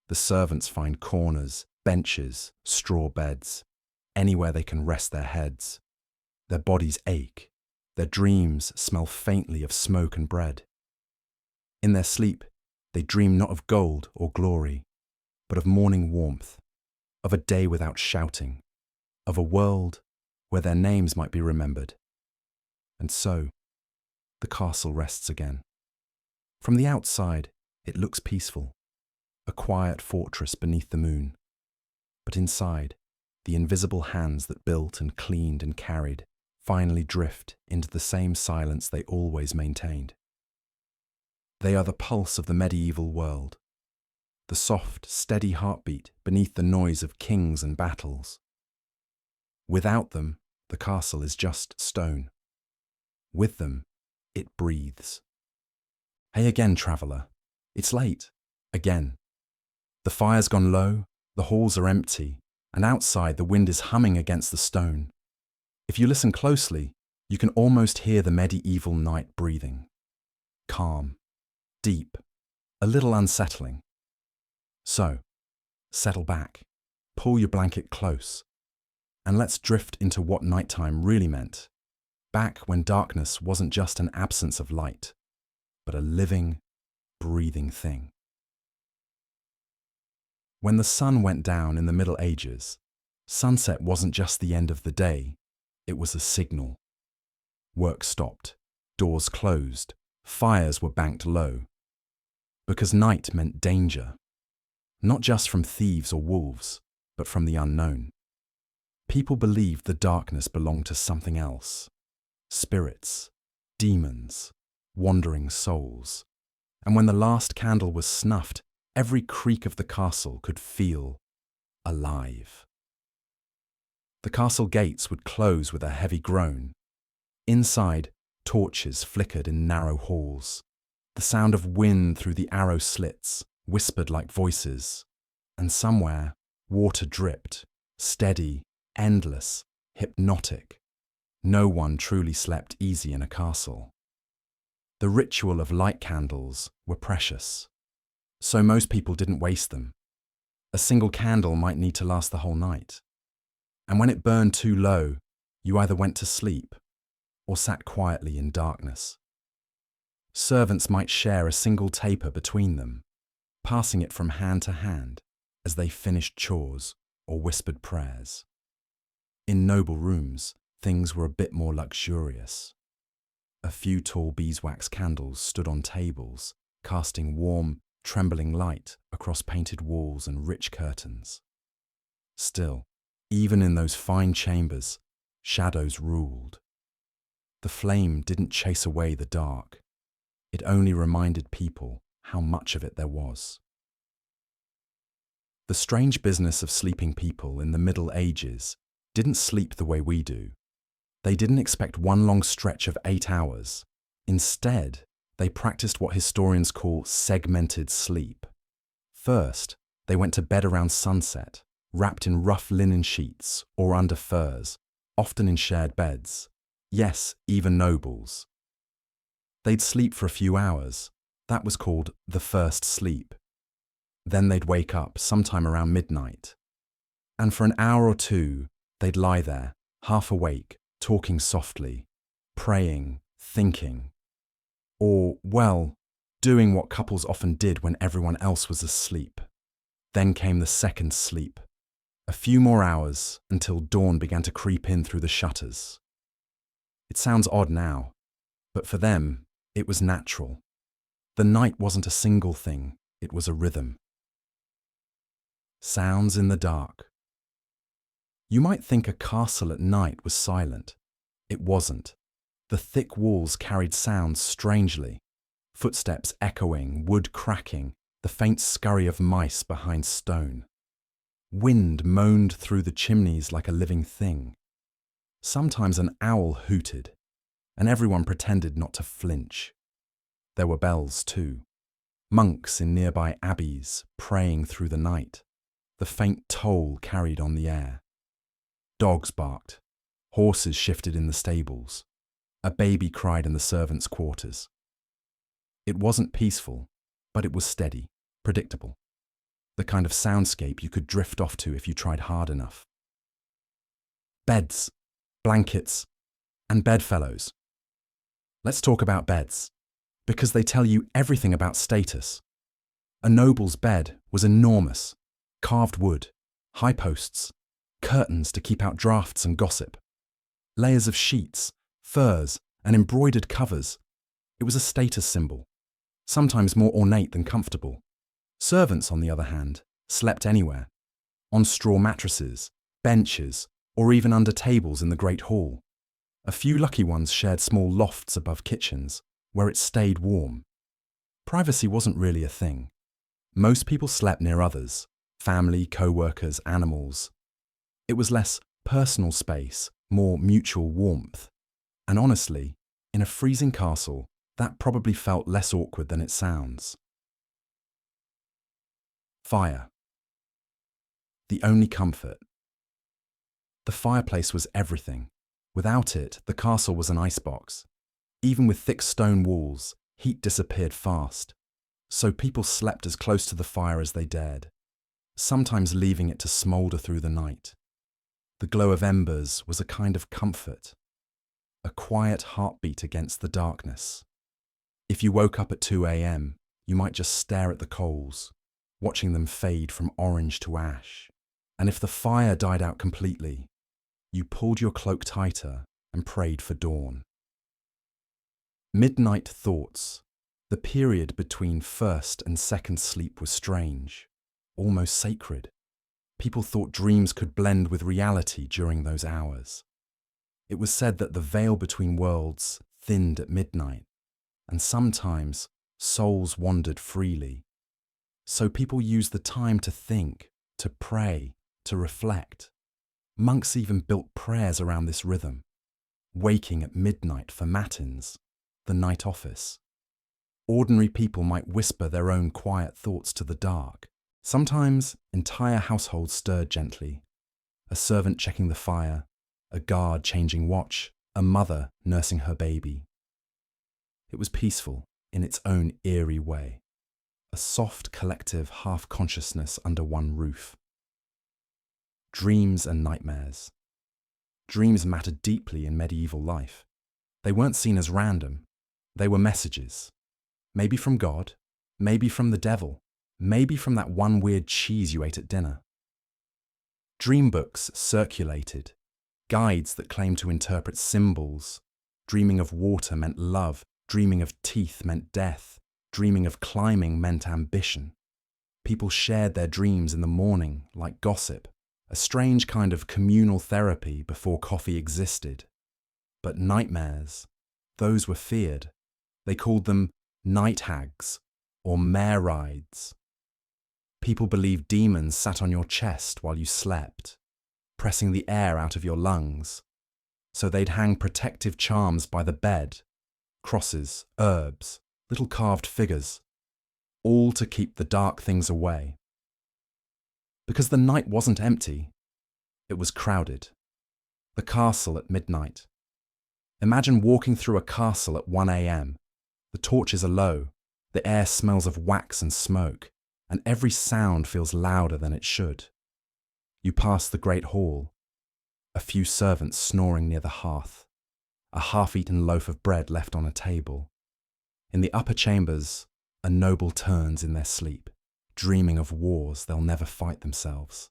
The servants find corners, benches, straw beds, anywhere they can rest their heads. Their bodies ache. Their dreams smell faintly of smoke and bread. In their sleep, they dream not of gold or glory, but of morning warmth, of a day without shouting, of a world where their names might be remembered. And so, the castle rests again. From the outside, it looks peaceful, a quiet fortress beneath the moon. But inside, the invisible hands that built and cleaned and carried finally drift into the same silence they always maintained. They are the pulse of the medieval world, the soft, steady heartbeat beneath the noise of kings and battles. Without them, the castle is just stone. With them, it breathes. Hey again, traveller. It's late. Again. The fire's gone low, the halls are empty, and outside the wind is humming against the stone. If you listen closely, you can almost hear the medieval night breathing. Calm, deep, a little unsettling. So, settle back, pull your blanket close, and let's drift into what nighttime really meant, back when darkness wasn't just an absence of light, but a living, breathing thing. When the sun went down in the Middle Ages, sunset wasn't just the end of the day, it was a signal. Work stopped, doors closed, fires were banked low. Because night meant danger, not just from thieves or wolves, but from the unknown. People believed the darkness belonged to something else. Spirits, demons, wandering souls. And when the last candle was snuffed, every creak of the castle could feel alive. The castle gates would close with a heavy groan. Inside, torches flickered in narrow halls. The sound of wind through the arrow slits whispered like voices, and somewhere, water dripped, steady, endless, hypnotic. No one truly slept easy in a castle. The ritual of light candles were precious, so most people didn't waste them. A single candle might need to last the whole night. And when it burned too low, you either went to sleep or sat quietly in darkness. Servants might share a single taper between them, passing it from hand to hand as they finished chores or whispered prayers. In noble rooms, things were a bit more luxurious. A few tall beeswax candles stood on tables, casting warm, trembling light across painted walls and rich curtains. Still, even in those fine chambers, shadows ruled. The flame didn't chase away the dark. It only reminded people how much of it there was. The strange business of sleeping people in the Middle Ages didn't sleep the way we do. They didn't expect one long stretch of 8 hours. Instead, they practiced what historians call segmented sleep. First, they went to bed around sunset, wrapped in rough linen sheets or under furs, often in shared beds. Yes, even nobles. They'd sleep for a few hours. That was called the first sleep. Then they'd wake up sometime around midnight. And for an hour or two, they'd lie there, half awake, talking softly, praying, thinking. Or, well, doing what couples often did when everyone else was asleep. Then came the second sleep. A few more hours until dawn began to creep in through the shutters. It sounds odd now, but for them, it was natural. The night wasn't a single thing, it was a rhythm. Sounds in the dark. You might think a castle at night was silent. It wasn't. The thick walls carried sounds strangely. Footsteps echoing, wood cracking, the faint scurry of mice behind stone. Wind moaned through the chimneys like a living thing. Sometimes an owl hooted, and everyone pretended not to flinch. There were bells too. Monks in nearby abbeys praying through the night. The faint toll carried on the air. Dogs barked. Horses shifted in the stables. A baby cried in the servants' quarters. It wasn't peaceful, but it was steady, predictable. The kind of soundscape you could drift off to if you tried hard enough. Beds, blankets, and bedfellows. Let's talk about beds, because they tell you everything about status. A noble's bed was enormous, carved wood, High posts, curtains to keep out drafts and gossip, layers of sheets, furs, and embroidered covers. It was a status symbol, sometimes more ornate than comfortable. Servants, on the other hand, slept anywhere, on straw mattresses, benches, or even under tables in the great hall. A few lucky ones shared small lofts above kitchens, where it stayed warm. Privacy wasn't really a thing. Most people slept near others, family, co-workers, animals. It was less personal space, more mutual warmth. And honestly, in a freezing castle, that probably felt less awkward than it sounds. Fire. The only comfort. The fireplace was everything. Without it, the castle was an icebox. Even with thick stone walls, heat disappeared fast. So people slept as close to the fire as they dared, sometimes leaving it to smoulder through the night. The glow of embers was a kind of comfort, a quiet heartbeat against the darkness. If you woke up at 2 a.m., you might just stare at the coals, watching them fade from orange to ash. And if the fire died out completely, you pulled your cloak tighter and prayed for dawn. Midnight thoughts. The period between first and second sleep was strange, almost sacred. People thought dreams could blend with reality during those hours. It was said that the veil between worlds thinned at midnight, and sometimes souls wandered freely. So people used the time to think, to pray, to reflect. Monks even built prayers around this rhythm, waking at midnight for matins, the night office. Ordinary people might whisper their own quiet thoughts to the dark. Sometimes entire households stirred gently, a servant checking the fire, a guard changing watch, a mother nursing her baby. It was peaceful in its own eerie way, a soft collective half-consciousness under one roof. Dreams and nightmares. Dreams mattered deeply in medieval life. They weren't seen as random. They were messages. Maybe from God, maybe from the devil, maybe from that one weird cheese you ate at dinner. Dream books circulated, guides that claimed to interpret symbols. Dreaming of water meant love, dreaming of teeth meant death, dreaming of climbing meant ambition. People shared their dreams in the morning like gossip, a strange kind of communal therapy before coffee existed. But nightmares, those were feared. They called them night hags or mare rides. People believed demons sat on your chest while you slept, pressing the air out of your lungs. So they'd hang protective charms by the bed, crosses, herbs, little carved figures, all to keep the dark things away. Because the night wasn't empty, it was crowded. The castle at midnight. Imagine walking through a castle at 1 a.m. The torches are low, the air smells of wax and smoke, and every sound feels louder than it should. You pass the great hall, a few servants snoring near the hearth, a half-eaten loaf of bread left on a table. In the upper chambers, a noble turns in their sleep, dreaming of wars they'll never fight themselves.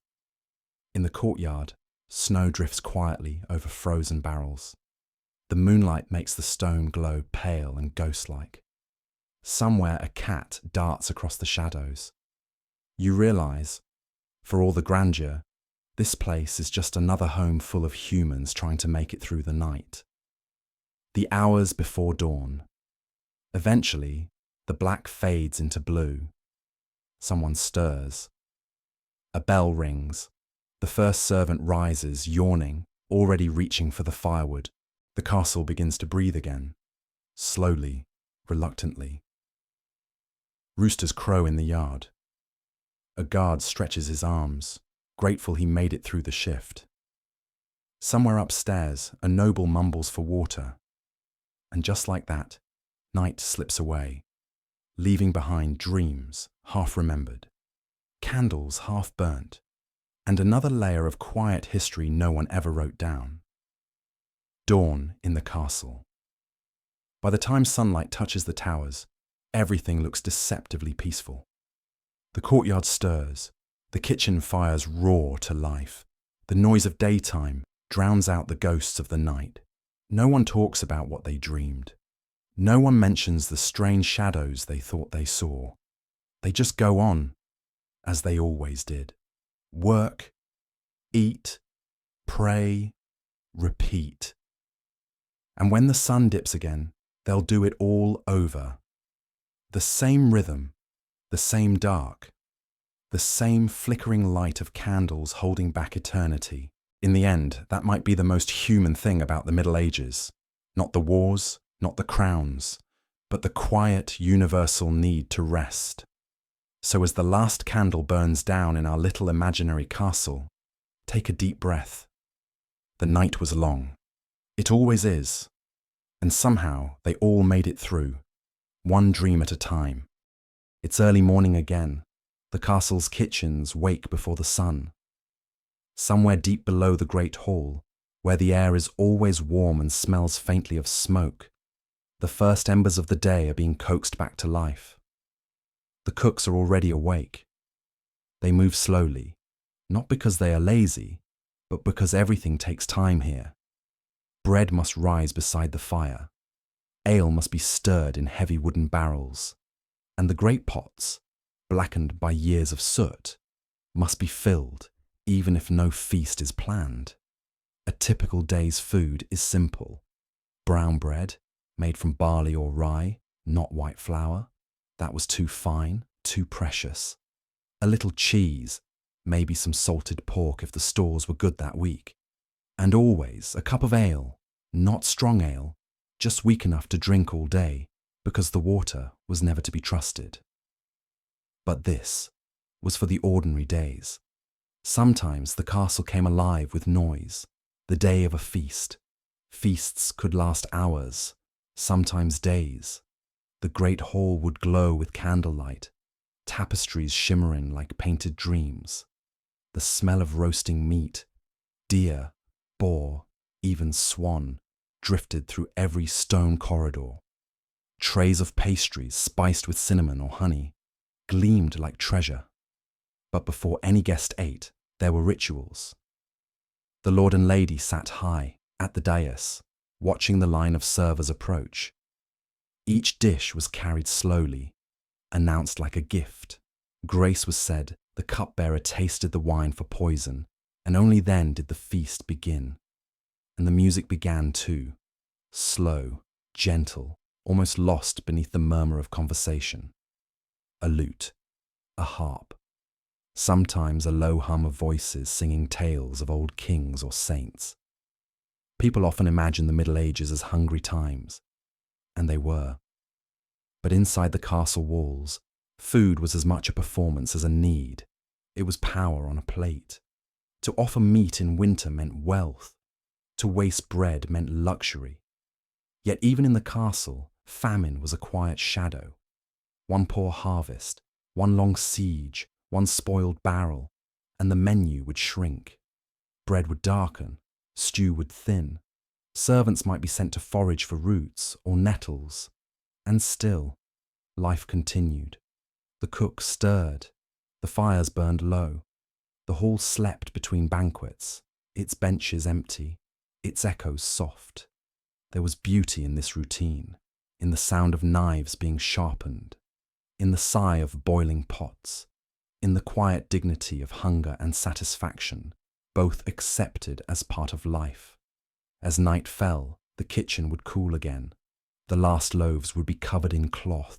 In the courtyard, snow drifts quietly over frozen barrels. The moonlight makes the stone glow pale and ghost-like. Somewhere a cat darts across the shadows. You realise, for all the grandeur, this place is just another home full of humans trying to make it through the night. The hours before dawn. Eventually, the black fades into blue. Someone stirs. A bell rings. The first servant rises, yawning, already reaching for the firewood. The castle begins to breathe again, slowly, reluctantly. Roosters crow in the yard. A guard stretches his arms, grateful he made it through the shift. Somewhere upstairs, a noble mumbles for water. And just like that, night slips away, leaving behind dreams half remembered, candles half burnt, and another layer of quiet history no one ever wrote down. Dawn in the castle. By the time sunlight touches the towers, everything looks deceptively peaceful. The courtyard stirs, The kitchen fires roar to life. The noise of daytime drowns out the ghosts of the night. No one talks about what they dreamed. No one mentions the strange shadows they thought they saw. They just go on, as they always did. Work, eat, pray, repeat. And when the sun dips again, they'll do it all over. The same rhythm, the same dark, the same flickering light of candles holding back eternity. In the end, that might be the most human thing about the Middle Ages. Not the wars, not the crowns, but the quiet, universal need to rest. So as the last candle burns down in our little imaginary castle, take a deep breath. The night was long. It always is. And somehow they all made it through, one dream at a time. It's early morning again. The castle's kitchens wake before the sun. Somewhere deep below the great hall, where the air is always warm and smells faintly of smoke, the first embers of the day are being coaxed back to life. The cooks are already awake. They move slowly, not because they are lazy, but because everything takes time here. Bread must rise beside the fire. Ale must be stirred in heavy wooden barrels. And the great pots, blackened by years of soot, must be filled, even if no feast is planned. A typical day's food is simple. Brown bread, made from barley or rye, not white flour. That was too fine, too precious. A little cheese, maybe some salted pork if the stores were good that week. And always a cup of ale, not strong ale, just weak enough to drink all day, because the water was never to be trusted. But this was for the ordinary days. Sometimes the castle came alive with noise, the day of a feast. Feasts could last hours, sometimes days. The great hall would glow with candlelight, tapestries shimmering like painted dreams. The smell of roasting meat, deer, boar, even swan, drifted through every stone corridor. Trays of pastries spiced with cinnamon or honey gleamed like treasure. But before any guest ate, there were rituals. The lord and lady sat high at the dais, watching the line of servers approach. Each dish was carried slowly, announced like a gift. Grace was said, the cupbearer tasted the wine for poison, and only then did the feast begin. And the music began too, slow, gentle, almost lost beneath the murmur of conversation. A lute, a harp, sometimes a low hum of voices singing tales of old kings or saints. People often imagine the Middle Ages as hungry times, and they were. But inside the castle walls, food was as much a performance as a need. It was power on a plate. To offer meat in winter meant wealth. To waste bread meant luxury. Yet even in the castle, famine was a quiet shadow. One poor harvest, one long siege, one spoiled barrel, and the menu would shrink. Bread would darken, stew would thin. Servants might be sent to forage for roots or nettles. And still, life continued. The cook stirred. The fires burned low. The hall slept between banquets, its benches empty, its echoes soft. There was beauty in this routine, in the sound of knives being sharpened, in the sigh of boiling pots, in the quiet dignity of hunger and satisfaction, both accepted as part of life. As night fell, the kitchen would cool again. The last loaves would be covered in cloth.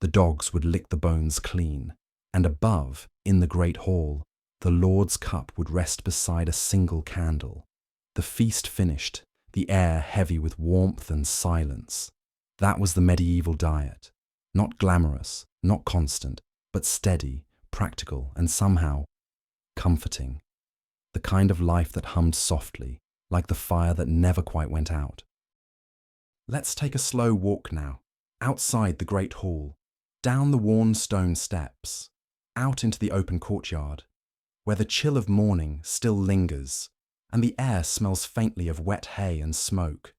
The dogs would lick the bones clean. And above, in the great hall, the Lord's cup would rest beside a single candle. The feast finished, the air heavy with warmth and silence. That was the medieval diet. Not glamorous, not constant, but steady, practical, and somehow comforting. The kind of life that hummed softly, like the fire that never quite went out. Let's take a slow walk now, outside the great hall, down the worn stone steps, out into the open courtyard, where the chill of morning still lingers, and the air smells faintly of wet hay and smoke.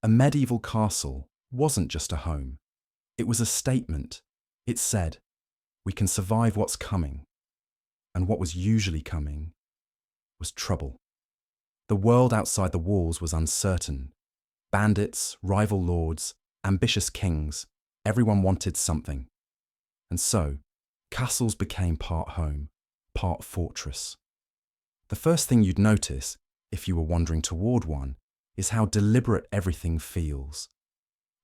A medieval castle wasn't just a home. It was a statement. It said, "We can survive what's coming." And what was usually coming was trouble. The world outside the walls was uncertain. Bandits, rival lords, ambitious kings, everyone wanted something. And so, castles became part home, part fortress. The first thing you'd notice, if you were wandering toward one, is how deliberate everything feels.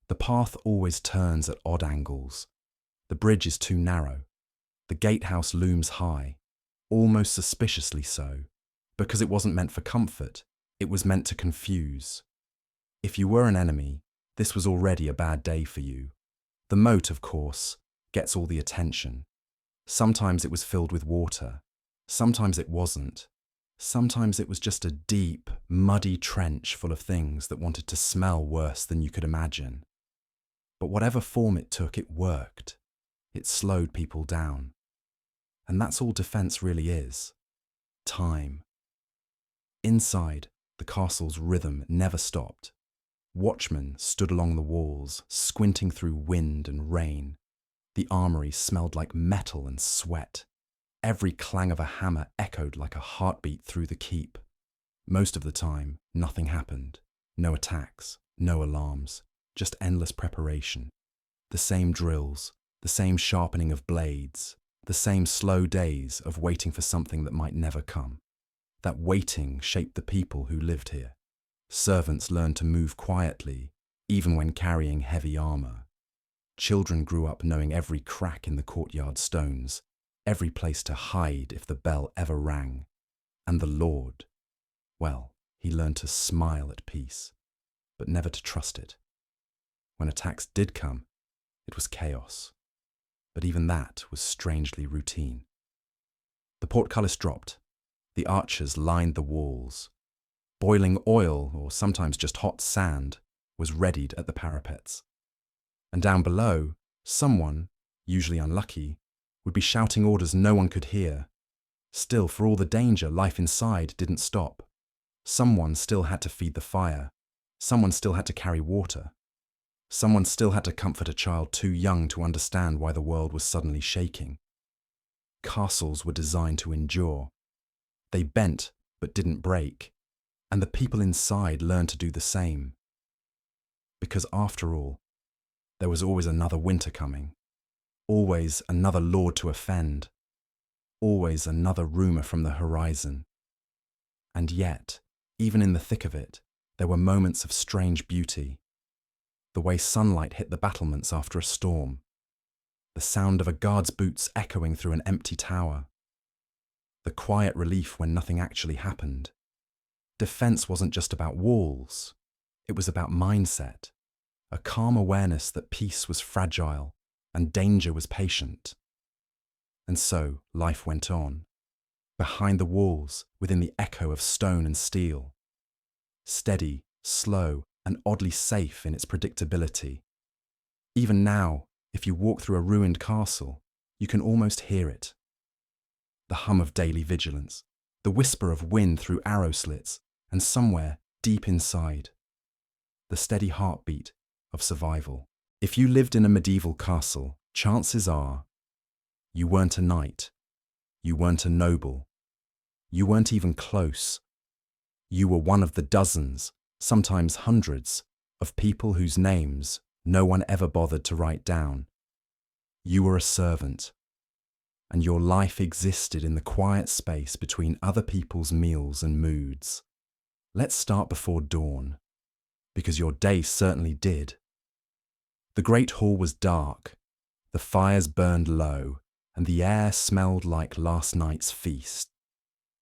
The path always turns at odd angles. The bridge is too narrow. The gatehouse looms high, almost suspiciously so, because it wasn't meant for comfort, it was meant to confuse. If you were an enemy, this was already a bad day for you. The moat, of course, gets all the attention. Sometimes it was filled with water. Sometimes it wasn't. Sometimes it was just a deep, muddy trench full of things that wanted to smell worse than you could imagine. But whatever form it took, it worked. It slowed people down. And that's all defense really is. Time. Inside, the castle's rhythm never stopped. Watchmen stood along the walls, squinting through wind and rain. The armory smelled like metal and sweat. Every clang of a hammer echoed like a heartbeat through the keep. Most of the time, nothing happened. No attacks, no alarms, just endless preparation. The same drills, the same sharpening of blades, the same slow days of waiting for something that might never come. That waiting shaped the people who lived here. Servants learned to move quietly, even when carrying heavy armor. Children grew up knowing every crack in the courtyard stones, every place to hide if the bell ever rang. And the Lord, well, he learned to smile at peace, but never to trust it. When attacks did come, it was chaos. But even that was strangely routine. The portcullis dropped. The archers lined the walls. Boiling oil, or sometimes just hot sand, was readied at the parapets. And down below, someone, usually unlucky, would be shouting orders no one could hear. Still, for all the danger, life inside didn't stop. Someone still had to feed the fire. Someone still had to carry water. Someone still had to comfort a child too young to understand why the world was suddenly shaking. Castles were designed to endure. They bent but didn't break, and the people inside learned to do the same. Because after all, there was always another winter coming, always another lord to offend, always another rumour from the horizon. And yet, even in the thick of it, there were moments of strange beauty. The way sunlight hit the battlements after a storm, the sound of a guard's boots echoing through an empty tower, the quiet relief when nothing actually happened. Defense wasn't just about walls, it was about mindset, a calm awareness that peace was fragile and danger was patient. And so life went on, behind the walls, within the echo of stone and steel, steady, slow, and oddly safe in its predictability. Even now, if you walk through a ruined castle, you can almost hear it. The hum of daily vigilance, the whisper of wind through arrow slits, and somewhere deep inside, the steady heartbeat of survival. If you lived in a medieval castle, chances are you weren't a knight, you weren't a noble, you weren't even close. You were one of the dozens, sometimes hundreds, of people whose names no one ever bothered to write down. You were a servant, and your life existed in the quiet space between other people's meals and moods. Let's start before dawn, because your day certainly did. The great hall was dark, the fires burned low, and the air smelled like last night's feast,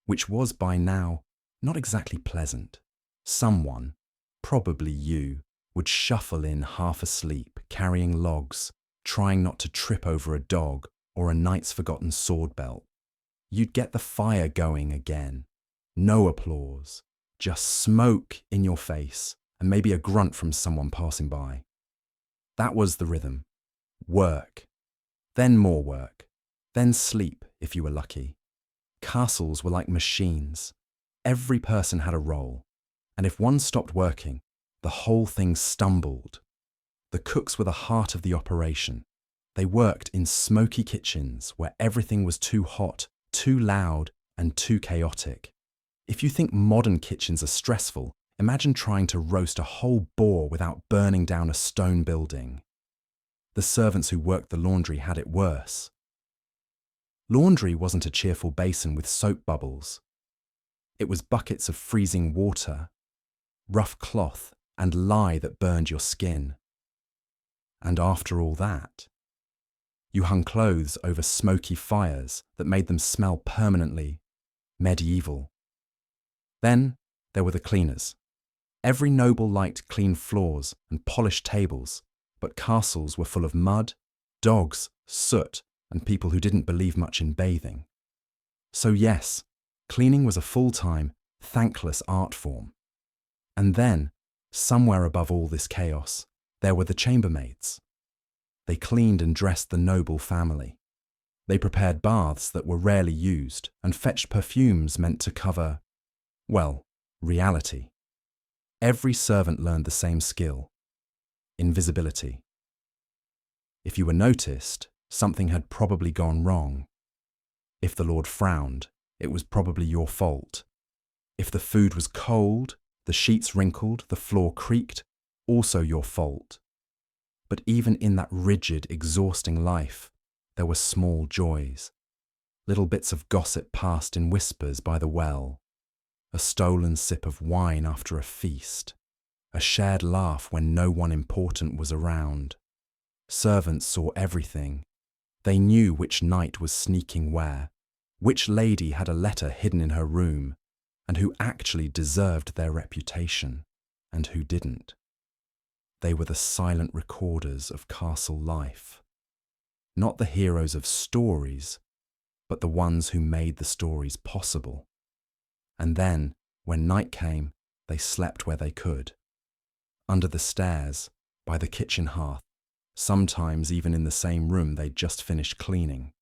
which was by now not exactly pleasant. Someone, probably you, would shuffle in half asleep, carrying logs, trying not to trip over a dog or a knight's forgotten sword belt. You'd get the fire going again. No applause, just smoke in your face and maybe a grunt from someone passing by. That was the rhythm. Work, then more work, then sleep if you were lucky. Castles were like machines. Every person had a role, and if one stopped working, the whole thing stumbled. The cooks were the heart of the operation. They worked in smoky kitchens where everything was too hot, too loud and too chaotic. If you think modern kitchens are stressful, imagine trying to roast a whole boar without burning down a stone building. The servants who worked the laundry had it worse. Laundry wasn't a cheerful basin with soap bubbles. It was buckets of freezing water, rough cloth, and lye that burned your skin. And after all that, you hung clothes over smoky fires that made them smell permanently medieval. Then there were the cleaners. Every noble liked clean floors and polished tables, but castles were full of mud, dogs, soot, and people who didn't believe much in bathing. So yes, cleaning was a full-time, thankless art form. And then, somewhere above all this chaos, there were the chambermaids. They cleaned and dressed the noble family. They prepared baths that were rarely used and fetched perfumes meant to cover, well, reality. Every servant learned the same skill: invisibility. If you were noticed, something had probably gone wrong. If the Lord frowned, it was probably your fault. If the food was cold, the sheets wrinkled, the floor creaked, also your fault. But even in that rigid, exhausting life, there were small joys. Little bits of gossip passed in whispers by the well, a stolen sip of wine after a feast, a shared laugh when no one important was around. Servants saw everything. They knew which knight was sneaking where, which lady had a letter hidden in her room, and who actually deserved their reputation, and who didn't. They were the silent recorders of castle life. Not the heroes of stories, but the ones who made the stories possible. And then, when night came, they slept where they could. Under the stairs, by the kitchen hearth, sometimes even in the same room they'd just finished cleaning.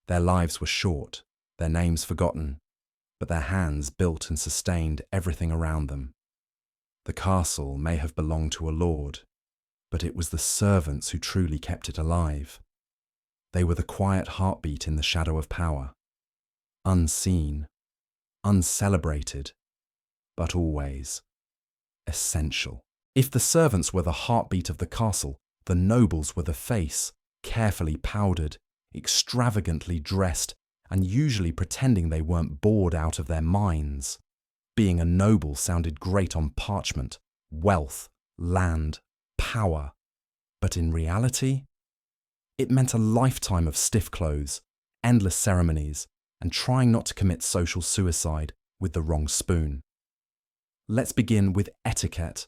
Their lives were short, their names forgotten, but their hands built and sustained everything around them. The castle may have belonged to a lord, but it was the servants who truly kept it alive. They were the quiet heartbeat in the shadow of power, unseen, uncelebrated, but always essential. If the servants were the heartbeat of the castle, the nobles were the face, carefully powdered, extravagantly dressed, and usually pretending they weren't bored out of their minds. Being a noble sounded great on parchment: wealth, land, power. But in reality, it meant a lifetime of stiff clothes, endless ceremonies, and trying not to commit social suicide with the wrong spoon. Let's begin with etiquette,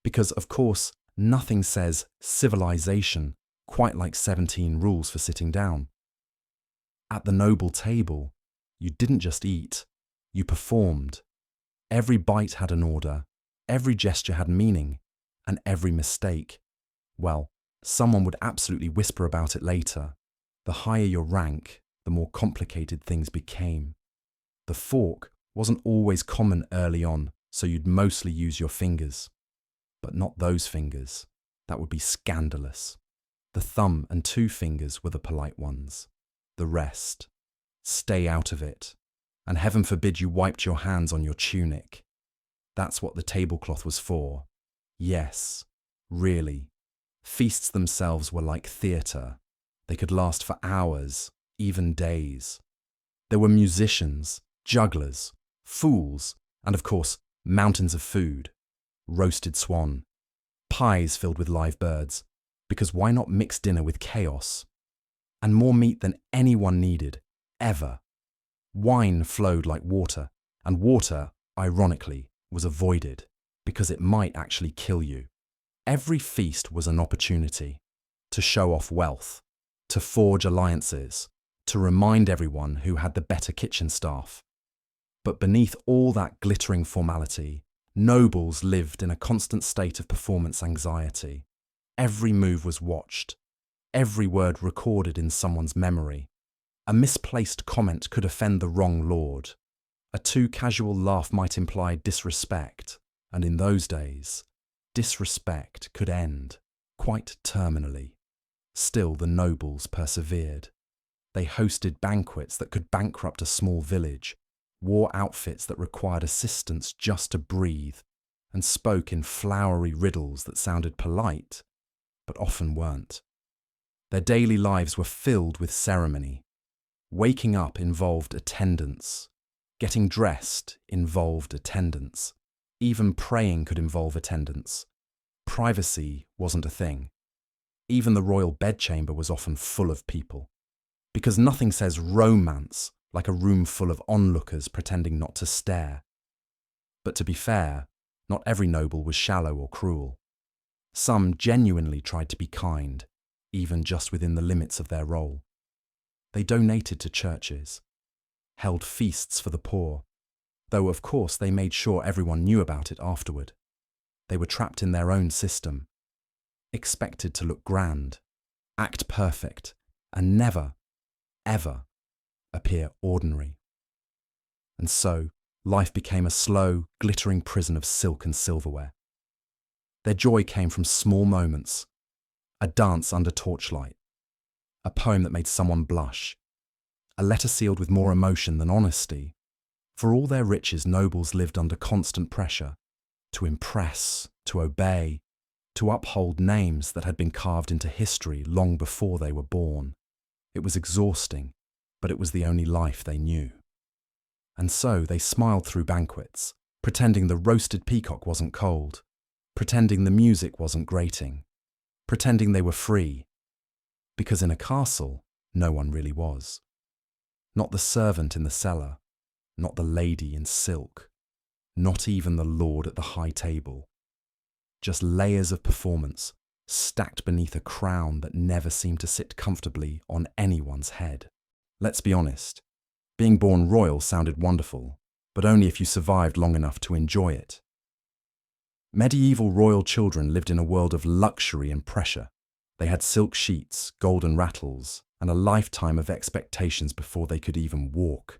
because of course nothing says civilization quite like 17 rules for sitting down. At the noble table, you didn't just eat, you performed. Every bite had an order, every gesture had meaning, and every mistake, well, someone would absolutely whisper about it later. The higher your rank, the more complicated things became. The fork wasn't always common early on, so you'd mostly use your fingers. But not those fingers. That would be scandalous. The thumb and 2 fingers were the polite ones. The rest, stay out of it. And heaven forbid you wiped your hands on your tunic. That's what the tablecloth was for. Yes, really. Feasts themselves were like theatre. They could last for hours, even days. There were musicians, jugglers, fools, and of course, mountains of food. Roasted swan, pies filled with live birds, because why not mix dinner with chaos? And more meat than anyone needed, ever. Wine flowed like water, and water, ironically, was avoided, because it might actually kill you. Every feast was an opportunity to show off wealth, to forge alliances, to remind everyone who had the better kitchen staff. But beneath all that glittering formality, nobles lived in a constant state of performance anxiety. Every move was watched, every word recorded in someone's memory. A misplaced comment could offend the wrong lord. A too casual laugh might imply disrespect, and in those days, disrespect could end, quite terminally. Still the nobles persevered. They hosted banquets that could bankrupt a small village, wore outfits that required assistance just to breathe, and spoke in flowery riddles that sounded polite, but often weren't. Their daily lives were filled with ceremony. Waking up involved attendance. Getting dressed involved attendance. Even praying could involve attendance. Privacy wasn't a thing. Even the royal bedchamber was often full of people. Because nothing says romance like a room full of onlookers pretending not to stare. But to be fair, not every noble was shallow or cruel. Some genuinely tried to be kind, even just within the limits of their role. They donated to churches, held feasts for the poor, though of course they made sure everyone knew about it afterward. They were trapped in their own system, expected to look grand, act perfect, and never, ever appear ordinary. And so, life became a slow, glittering prison of silk and silverware. Their joy came from small moments, a dance under torchlight, a poem that made someone blush, a letter sealed with more emotion than honesty. For all their riches, nobles lived under constant pressure to impress, to obey, to uphold names that had been carved into history long before they were born. It was exhausting, but it was the only life they knew. And so they smiled through banquets, pretending the roasted peacock wasn't cold, pretending the music wasn't grating, pretending they were free, because in a castle, no one really was. Not the servant in the cellar, not the lady in silk, not even the lord at the high table. Just layers of performance stacked beneath a crown that never seemed to sit comfortably on anyone's head. Let's be honest, being born royal sounded wonderful, but only if you survived long enough to enjoy it. Medieval royal children lived in a world of luxury and pressure. They had silk sheets, golden rattles, and a lifetime of expectations before they could even walk.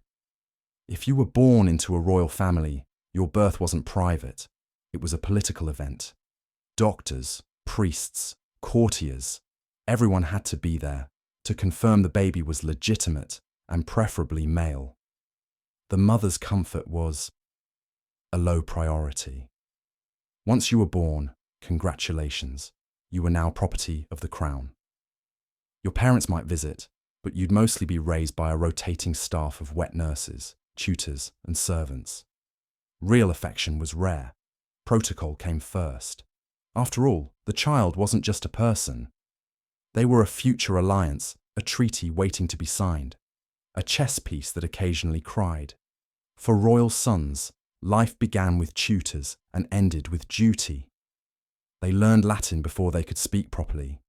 If you were born into a royal family, your birth wasn't private. It was a political event. Doctors, priests, courtiers, everyone had to be there to confirm the baby was legitimate and preferably male. The mother's comfort was a low priority. Once you were born, congratulations, you were now property of the crown. Your parents might visit, but you'd mostly be raised by a rotating staff of wet nurses, tutors, and servants. Real affection was rare. Protocol came first. After all, the child wasn't just a person. They were a future alliance, a treaty waiting to be signed, a chess piece that occasionally cried. For royal sons, life began with tutors and ended with duty. They learned Latin before they could speak properly,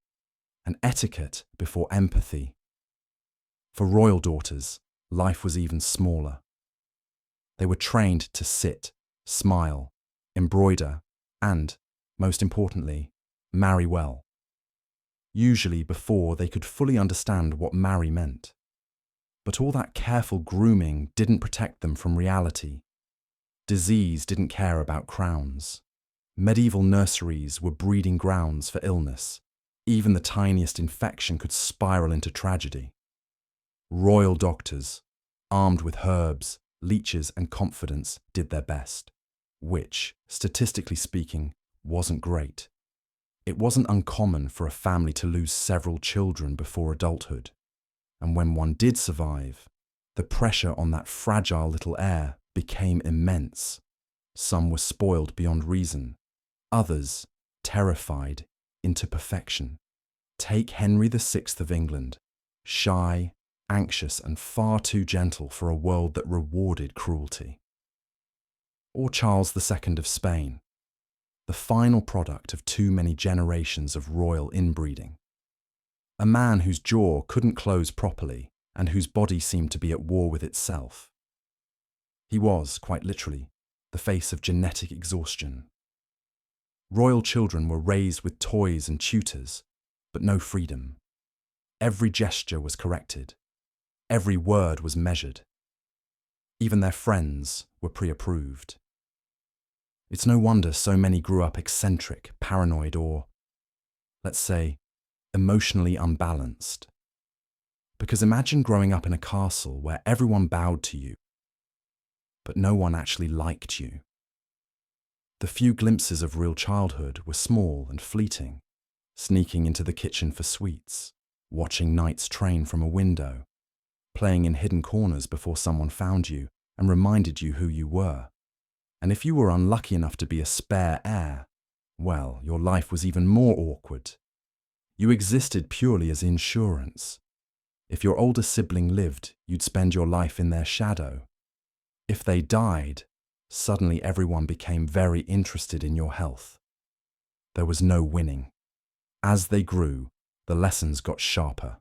and etiquette before empathy. For royal daughters, life was even smaller. They were trained to sit, smile, embroider, and, most importantly, marry well. Usually before they could fully understand what marry meant. But all that careful grooming didn't protect them from reality. Disease didn't care about crowns. Medieval nurseries were breeding grounds for illness. Even the tiniest infection could spiral into tragedy. Royal doctors, armed with herbs, leeches, and confidence, did their best, which, statistically speaking, wasn't great. It wasn't uncommon for a family to lose several children before adulthood, and when one did survive, the pressure on that fragile little heir became immense. Some were spoiled beyond reason, others terrified into perfection. Take Henry VI of England, shy, anxious, and far too gentle for a world that rewarded cruelty. Or Charles II of Spain, the final product of too many generations of royal inbreeding. A man whose jaw couldn't close properly and whose body seemed to be at war with itself. He was, quite literally, the face of genetic exhaustion. Royal children were raised with toys and tutors, but no freedom. Every gesture was corrected. Every word was measured. Even their friends were pre-approved. It's no wonder so many grew up eccentric, paranoid, or, let's say, emotionally unbalanced. Because imagine growing up in a castle where everyone bowed to you, but no one actually liked you. The few glimpses of real childhood were small and fleeting, sneaking into the kitchen for sweets, watching Knight's train from a window, playing in hidden corners before someone found you and reminded you who you were. And if you were unlucky enough to be a spare heir, well, your life was even more awkward. You existed purely as insurance. If your older sibling lived, you'd spend your life in their shadow. If they died, suddenly everyone became very interested in your health. There was no winning. As they grew, the lessons got sharper.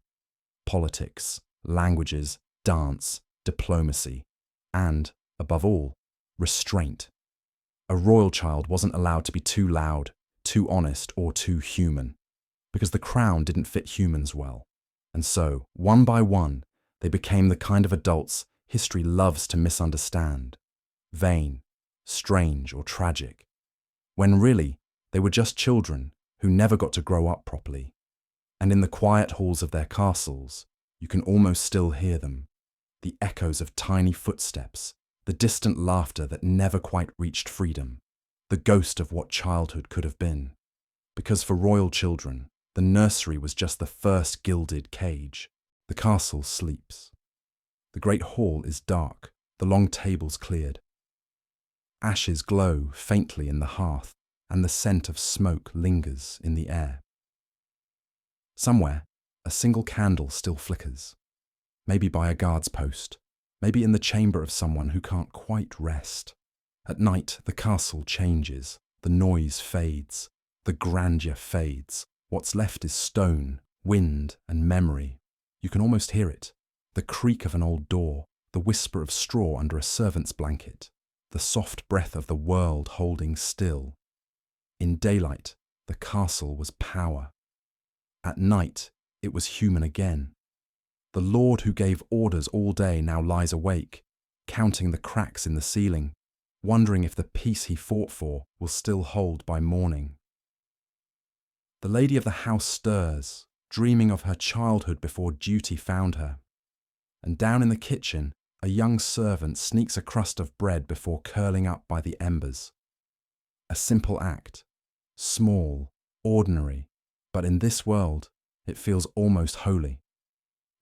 Politics, languages, dance, diplomacy, and, above all, restraint. A royal child wasn't allowed to be too loud, too honest, or too human, because the crown didn't fit humans well. And so, one by one, they became the kind of adults history loves to misunderstand. Vain, strange, or tragic. When really, they were just children who never got to grow up properly. And in the quiet halls of their castles, you can almost still hear them. The echoes of tiny footsteps, the distant laughter that never quite reached freedom, the ghost of what childhood could have been. Because for royal children, the nursery was just the first gilded cage. The castle sleeps. The great hall is dark, the long tables cleared. Ashes glow faintly in the hearth, and the scent of smoke lingers in the air. Somewhere, a single candle still flickers. Maybe by a guard's post, maybe in the chamber of someone who can't quite rest. At night, the castle changes, the noise fades, the grandeur fades. What's left is stone, wind, and memory. You can almost hear it. The creak of an old door, the whisper of straw under a servant's blanket, the soft breath of the world holding still. In daylight, the castle was power. At night, it was human again. The lord who gave orders all day now lies awake, counting the cracks in the ceiling, wondering if the peace he fought for will still hold by morning. The lady of the house stirs, dreaming of her childhood before duty found her. And down in the kitchen, a young servant sneaks a crust of bread before curling up by the embers. A simple act, small, ordinary, but in this world, it feels almost holy.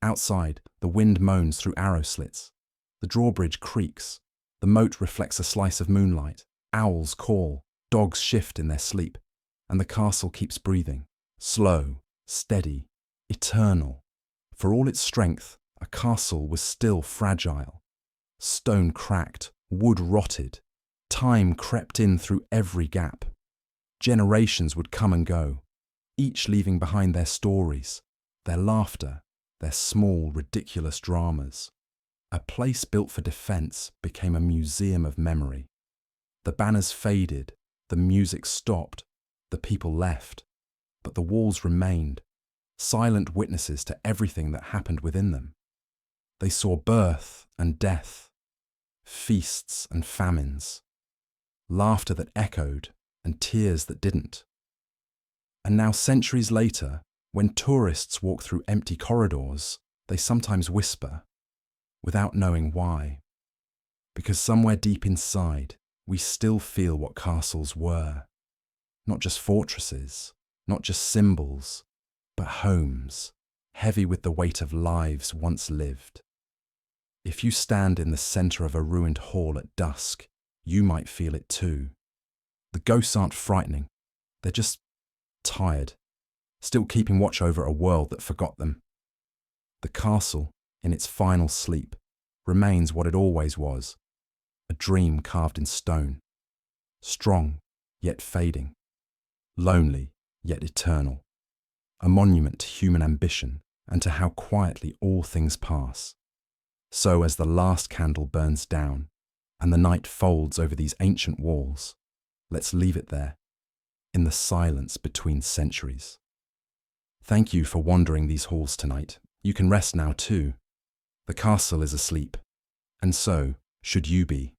Outside, the wind moans through arrow slits. The drawbridge creaks. The moat reflects a slice of moonlight. Owls call. Dogs shift in their sleep. And the castle keeps breathing. Slow, steady, eternal. For all its strength, a castle was still fragile. Stone cracked, wood rotted. Time crept in through every gap. Generations would come and go, each leaving behind their stories, their laughter, their small, ridiculous dramas. A place built for defense became a museum of memory. The banners faded, the music stopped, the people left, but the walls remained, silent witnesses to everything that happened within them. They saw birth and death, feasts and famines, laughter that echoed and tears that didn't. And now, centuries later, when tourists walk through empty corridors, they sometimes whisper, without knowing why. Because somewhere deep inside, we still feel what castles were. Not just fortresses, not just symbols, but homes, heavy with the weight of lives once lived. If you stand in the center of a ruined hall at dusk, you might feel it too. The ghosts aren't frightening, they're just tired, still keeping watch over a world that forgot them. The castle, in its final sleep, remains what it always was, a dream carved in stone, strong yet fading, lonely yet eternal, a monument to human ambition and to how quietly all things pass. So as the last candle burns down and the night folds over these ancient walls, let's leave it there, in the silence between centuries. Thank you for wandering these halls tonight. You can rest now too. The castle is asleep, and so should you be.